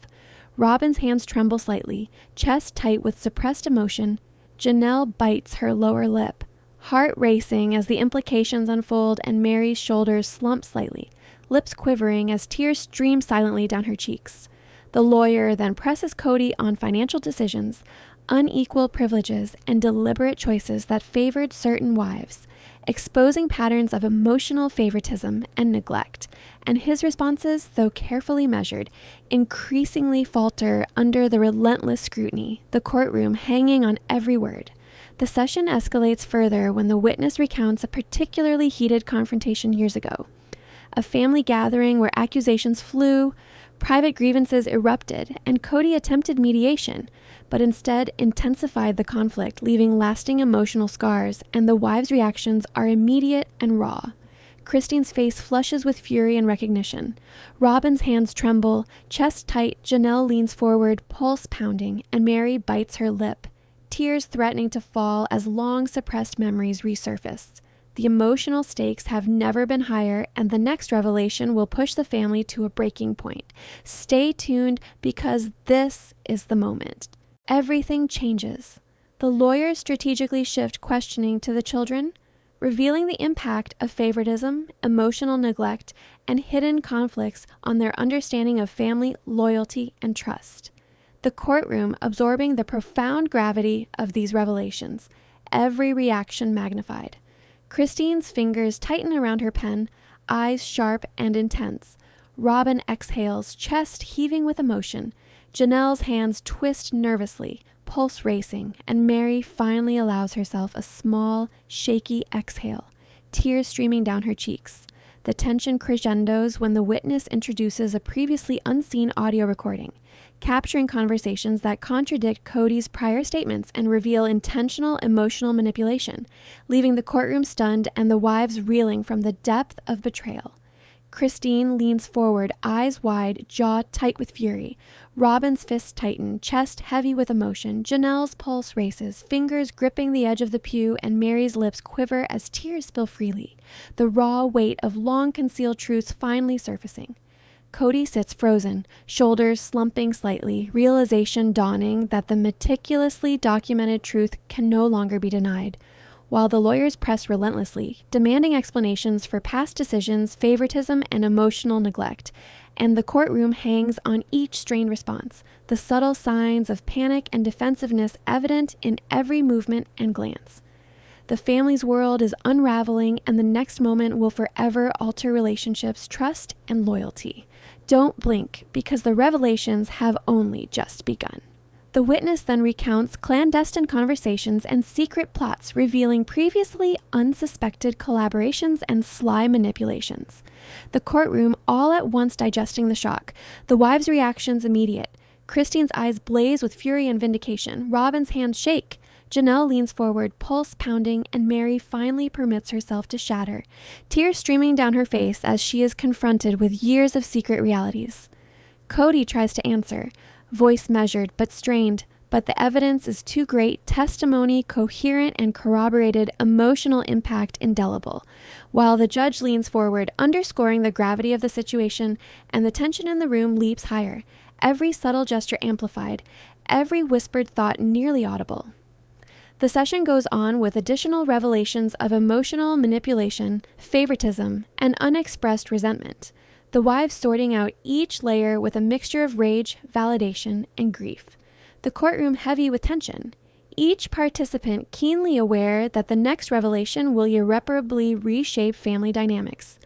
Robin's hands tremble slightly, chest tight with suppressed emotion. Janelle bites her lower lip, heart racing as the implications unfold, and Mary's shoulders slump slightly, lips quivering as tears stream silently down her cheeks. The lawyer then presses Kody on financial decisions, unequal privileges, and deliberate choices that favored certain wives, exposing patterns of emotional favoritism and neglect, and his responses, though carefully measured, increasingly falter under the relentless scrutiny, the courtroom hanging on every word. The session escalates further when the witness recounts a particularly heated confrontation years ago, a family gathering where accusations flew, private grievances erupted, and Kody attempted mediation, but instead intensified the conflict, leaving lasting emotional scars, and the wives' reactions are immediate and raw. Christine's face flushes with fury and recognition. Robin's hands tremble, chest tight, Janelle leans forward, pulse pounding, and Mary bites her lip, tears threatening to fall as long-suppressed memories resurface. The emotional stakes have never been higher, and the next revelation will push the family to a breaking point. Stay tuned, because this is the moment. Everything changes. The lawyers strategically shift questioning to the children, revealing the impact of favoritism, emotional neglect, and hidden conflicts on their understanding of family, loyalty, and trust. The courtroom absorbing the profound gravity of these revelations, every reaction magnified. Christine's fingers tighten around her pen, eyes sharp and intense. Robin exhales, chest heaving with emotion. Janelle's hands twist nervously, pulse racing, and Mary finally allows herself a small, shaky exhale, tears streaming down her cheeks. The tension crescendos when the witness introduces a previously unseen audio recording, capturing conversations that contradict Kody's prior statements and reveal intentional emotional manipulation, leaving the courtroom stunned and the wives reeling from the depth of betrayal. Christine leans forward, eyes wide, jaw tight with fury. Robin's fists tighten, chest heavy with emotion. Janelle's pulse races, fingers gripping the edge of the pew, and Mary's lips quiver as tears spill freely, the raw weight of long-concealed truths finally surfacing. Kody sits frozen, shoulders slumping slightly, realization dawning that the meticulously documented truth can no longer be denied, while the lawyers press relentlessly, demanding explanations for past decisions, favoritism, and emotional neglect, and the courtroom hangs on each strained response, the subtle signs of panic and defensiveness evident in every movement and glance. The family's world is unraveling, and the next moment will forever alter relationships, trust, and loyalty. Don't blink, because the revelations have only just begun. The witness then recounts clandestine conversations and secret plots, revealing previously unsuspected collaborations and sly manipulations. The courtroom all at once digesting the shock, the wives' reactions immediate. Christine's eyes blaze with fury and vindication. Robin's hands shake. Janelle leans forward, pulse pounding, and Mary finally permits herself to shatter, tears streaming down her face as she is confronted with years of secret realities. Kody tries to answer, voice measured but strained, but the evidence is too great, testimony coherent and corroborated, emotional impact indelible. While the judge leans forward, underscoring the gravity of the situation, and the tension in the room leaps higher, every subtle gesture amplified, every whispered thought nearly audible. The session goes on with additional revelations of emotional manipulation, favoritism, and unexpressed resentment, the wives sorting out each layer with a mixture of rage, validation, and grief. The courtroom heavy with tension, each participant keenly aware that the next revelation will irreparably reshape family dynamics.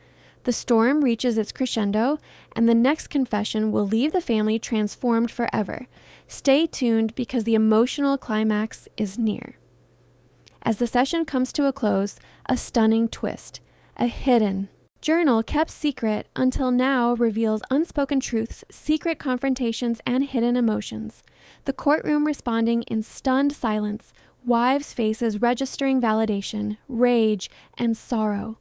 The storm reaches its crescendo, and the next confession will leave the family transformed forever. Stay tuned because the emotional climax is near. As the session comes to a close, a stunning twist, a hidden journal kept secret until now reveals unspoken truths, secret confrontations, and hidden emotions. The courtroom responding in stunned silence, wives' faces registering validation, rage, and sorrow.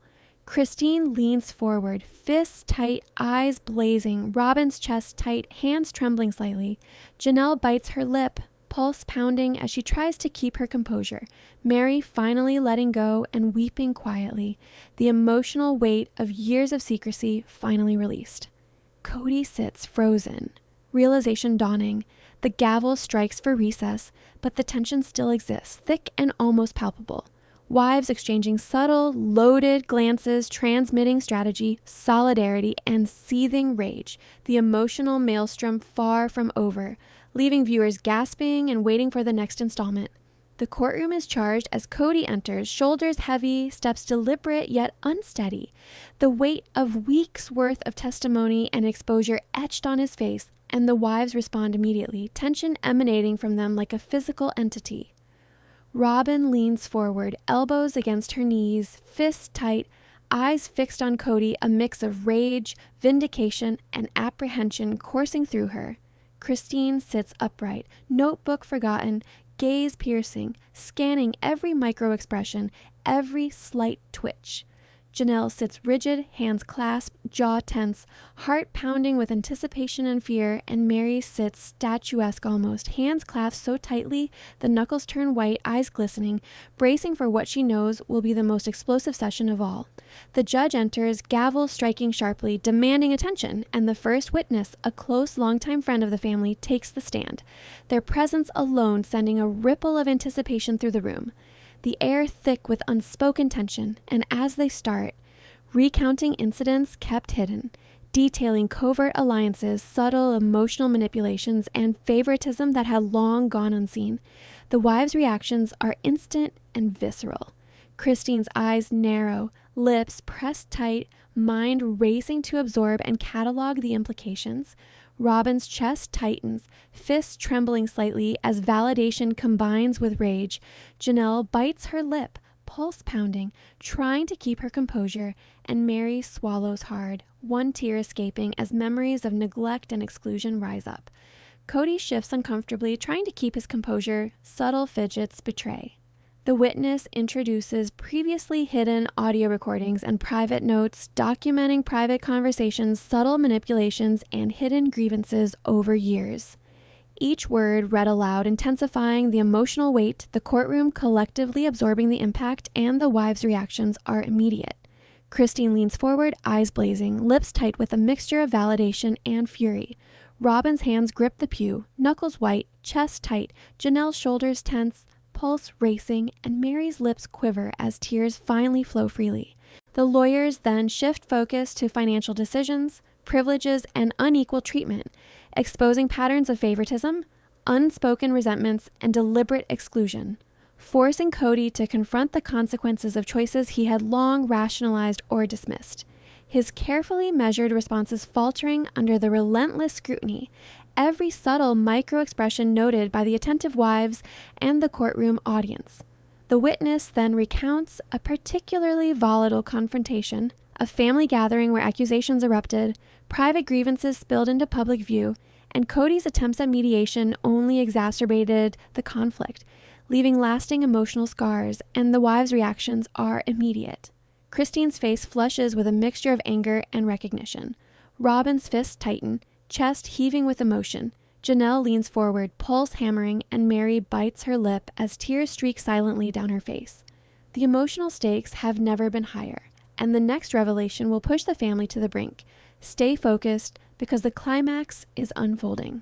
Christine leans forward, fists tight, eyes blazing, Robin's chest tight, hands trembling slightly. Janelle bites her lip, pulse pounding as she tries to keep her composure. Mary finally letting go and weeping quietly, the emotional weight of years of secrecy finally released. Kody sits frozen, realization dawning. The gavel strikes for recess, but the tension still exists, thick and almost palpable. Wives exchanging subtle, loaded glances, transmitting strategy, solidarity, and seething rage, the emotional maelstrom far from over, leaving viewers gasping and waiting for the next installment. The courtroom is charged as Kody enters, shoulders heavy, steps deliberate yet unsteady, the weight of weeks' worth of testimony and exposure etched on his face, and the wives respond immediately, tension emanating from them like a physical entity. Robin leans forward, elbows against her knees, fists tight, eyes fixed on Kody, a mix of rage, vindication, and apprehension coursing through her. Christine sits upright, notebook forgotten, gaze piercing, scanning every micro-expression, every slight twitch. Janelle sits rigid, hands clasped, jaw tense, heart pounding with anticipation and fear, and Mary sits statuesque almost, hands clasped so tightly the knuckles turn white, eyes glistening, bracing for what she knows will be the most explosive session of all. The judge enters, gavel striking sharply, demanding attention, and the first witness, a close longtime friend of the family, takes the stand, their presence alone sending a ripple of anticipation through the room. The air thick with unspoken tension, and as they start, recounting incidents kept hidden, detailing covert alliances, subtle emotional manipulations, and favoritism that had long gone unseen, the wives' reactions are instant and visceral. Christine's eyes narrow, lips pressed tight, mind racing to absorb and catalog the implications. Robin's chest tightens, fists trembling slightly as validation combines with rage. Janelle bites her lip, pulse pounding, trying to keep her composure, and Mary swallows hard, one tear escaping as memories of neglect and exclusion rise up. Kody shifts uncomfortably, trying to keep his composure. Subtle fidgets betray. The witness introduces previously hidden audio recordings and private notes documenting private conversations, subtle manipulations, and hidden grievances over years. Each word read aloud, intensifying the emotional weight, the courtroom collectively absorbing the impact, and the wives' reactions are immediate. Christine leans forward, eyes blazing, lips tight with a mixture of validation and fury. Robin's hands grip the pew, knuckles white, chest tight, Janelle's shoulders tense, pulse racing, and Mary's lips quiver as tears finally flow freely. The lawyers then shift focus to financial decisions, privileges, and unequal treatment, exposing patterns of favoritism, unspoken resentments, and deliberate exclusion, forcing Kody to confront the consequences of choices he had long rationalized or dismissed. His carefully measured responses faltering under the relentless scrutiny, every subtle micro-expression noted by the attentive wives and the courtroom audience. The witness then recounts a particularly volatile confrontation, a family gathering where accusations erupted, private grievances spilled into public view, and Kody's attempts at mediation only exacerbated the conflict, leaving lasting emotional scars, and the wives' reactions are immediate. Christine's face flushes with a mixture of anger and recognition. Robin's fists tighten, chest heaving with emotion. Janelle leans forward, pulse hammering, and Mary bites her lip as tears streak silently down her face. The emotional stakes have never been higher, and the next revelation will push the family to the brink. Stay focused, because the climax is unfolding.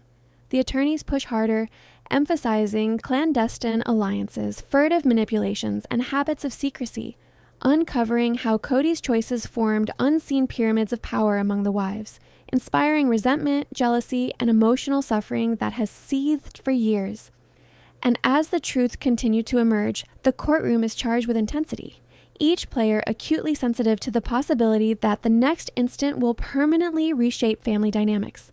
The attorneys push harder, emphasizing clandestine alliances, furtive manipulations, and habits of secrecy, uncovering how Kody's choices formed unseen pyramids of power among the wives, inspiring resentment, jealousy, and emotional suffering that has seethed for years. And as the truth continued to emerge, the courtroom is charged with intensity, each player acutely sensitive to the possibility that the next instant will permanently reshape family dynamics.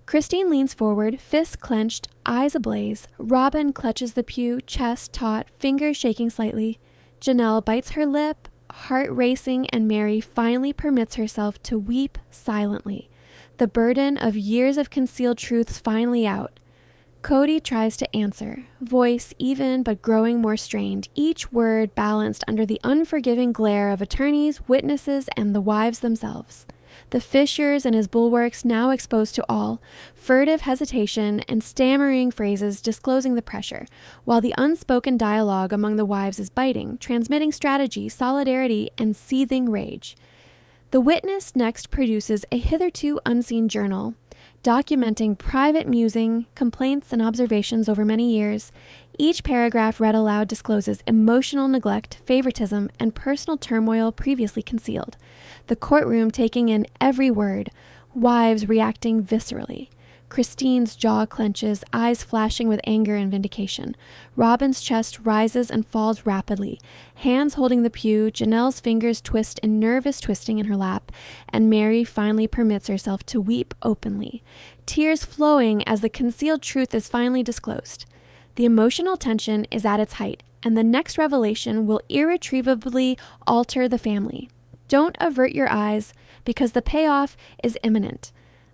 Christine leans forward, fists clenched, eyes ablaze. Robin clutches the pew, chest taut, fingers shaking slightly. Janelle bites her lip, heart racing, and Mary finally permits herself to weep silently, the burden of years of concealed truths finally out. Kody tries to answer, voice even but growing more strained, each word balanced under the unforgiving glare of attorneys, witnesses, and the wives themselves. The fissures in his bulwarks now exposed to all, furtive hesitation and stammering phrases disclosing the pressure, while the unspoken dialogue among the wives is biting, transmitting strategy, solidarity, and seething rage. The witness next produces a hitherto unseen journal, documenting private musing, complaints, and observations over many years. Each paragraph read aloud discloses emotional neglect, favoritism, and personal turmoil previously concealed. The courtroom taking in every word, wives reacting viscerally. Christine's jaw clenches, eyes flashing with anger and vindication. Robin's chest rises and falls rapidly, hands holding the pew, Janelle's fingers twist in nervous twisting in her lap, and Mary finally permits herself to weep openly, tears flowing as the concealed truth is finally disclosed. The emotional tension is at its height, and the next revelation will irretrievably alter the family. Don't avert your eyes, because the payoff is imminent.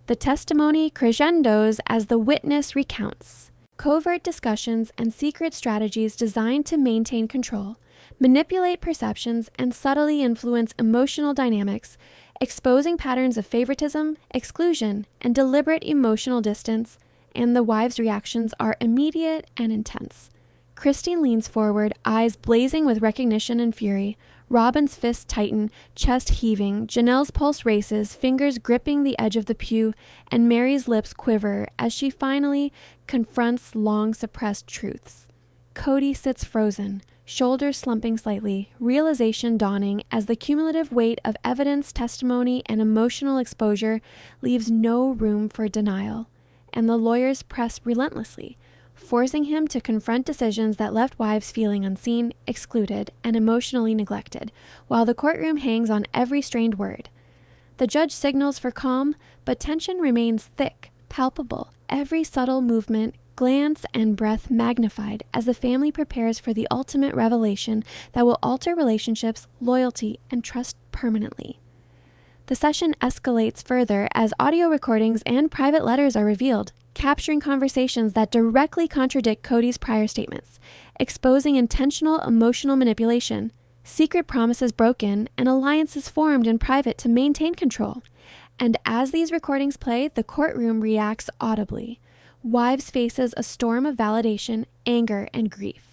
The testimony crescendos as the witness recounts. Covert discussions and secret strategies designed to maintain control, manipulate perceptions, and subtly influence emotional dynamics, exposing patterns of favoritism, exclusion, and deliberate emotional distance, and the wives' reactions are immediate and intense. Christine leans forward, eyes blazing with recognition and fury. Robin's fists tighten, chest heaving. Janelle's pulse races, fingers gripping the edge of the pew, and Mary's lips quiver as she finally confronts long-suppressed truths. Kody sits frozen, shoulders slumping slightly, realization dawning as the cumulative weight of evidence, testimony, and emotional exposure leaves no room for denial, and the lawyers press relentlessly, forcing him to confront decisions that left wives feeling unseen, excluded, and emotionally neglected, while the courtroom hangs on every strained word. The judge signals for calm, but tension remains thick, palpable, every subtle movement, glance, and breath magnified as the family prepares for the ultimate revelation that will alter relationships, loyalty, and trust permanently. The session escalates further as audio recordings and private letters are revealed, capturing conversations that directly contradict Kody's prior statements, exposing intentional emotional manipulation, secret promises broken, and alliances formed in private to maintain control. And as these recordings play, the courtroom reacts audibly. Wives faces a storm of validation, anger, and grief.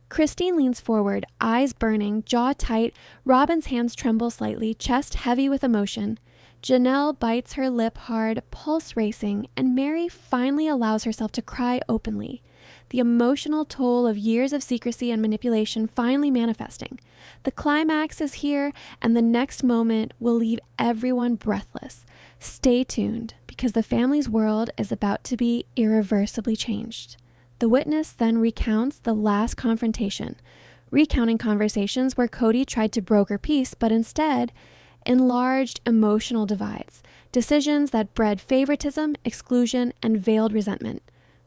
Christine leans forward, eyes burning, jaw tight. Robin's hands tremble slightly, chest heavy with emotion. Janelle bites her lip hard, pulse racing, and Mary finally allows herself to cry openly. The emotional toll of years of secrecy and manipulation finally manifesting. The climax is here, and the next moment will leave everyone breathless. Stay tuned, because the family's world is about to be irreversibly changed. The witness then recounts the last confrontation, recounting conversations where Kody tried to broker peace, but instead enlarged emotional divides, decisions that bred favoritism, exclusion, and veiled resentment.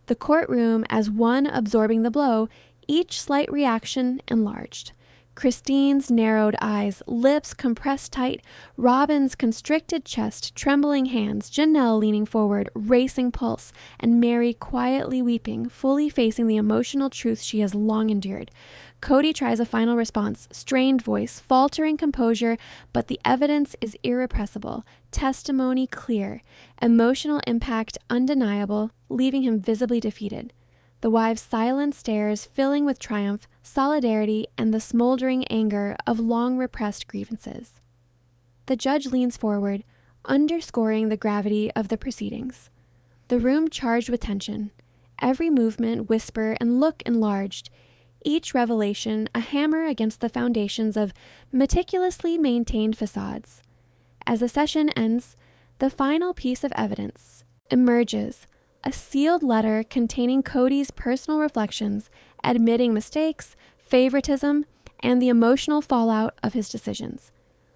The courtroom as one absorbing the blow, each slight reaction enlarged. Christine's narrowed eyes, lips compressed tight, Robin's constricted chest, trembling hands, Janelle leaning forward, racing pulse, and Mary quietly weeping, fully facing the emotional truth she has long endured. Kody tries a final response, strained voice, faltering composure, but the evidence is irrepressible, testimony clear, emotional impact undeniable, leaving him visibly defeated. The wives' silent stares filling with triumph, solidarity, and the smoldering anger of long repressed grievances. The judge leans forward, underscoring the gravity of the proceedings. The room charged with tension, every movement, whisper, and look enlarged, each revelation a hammer against the foundations of meticulously maintained facades. As the session ends, the final piece of evidence emerges, a sealed letter containing Kody's personal reflections, admitting mistakes, favoritism, and the emotional fallout of his decisions.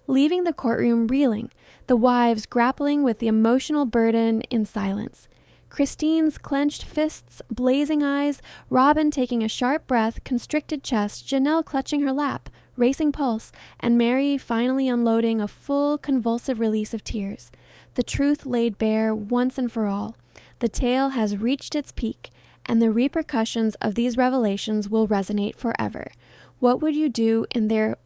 Leaving the courtroom reeling, the wives grappling with the emotional burden in silence. Christine's clenched fists, blazing eyes, Robin taking a sharp breath, constricted chest, Janelle clutching her lap, racing pulse, and Mary finally unloading a full, convulsive release of tears. The truth laid bare once and for all. The tale has reached its peak, and the repercussions of these revelations will resonate forever. What would you do in their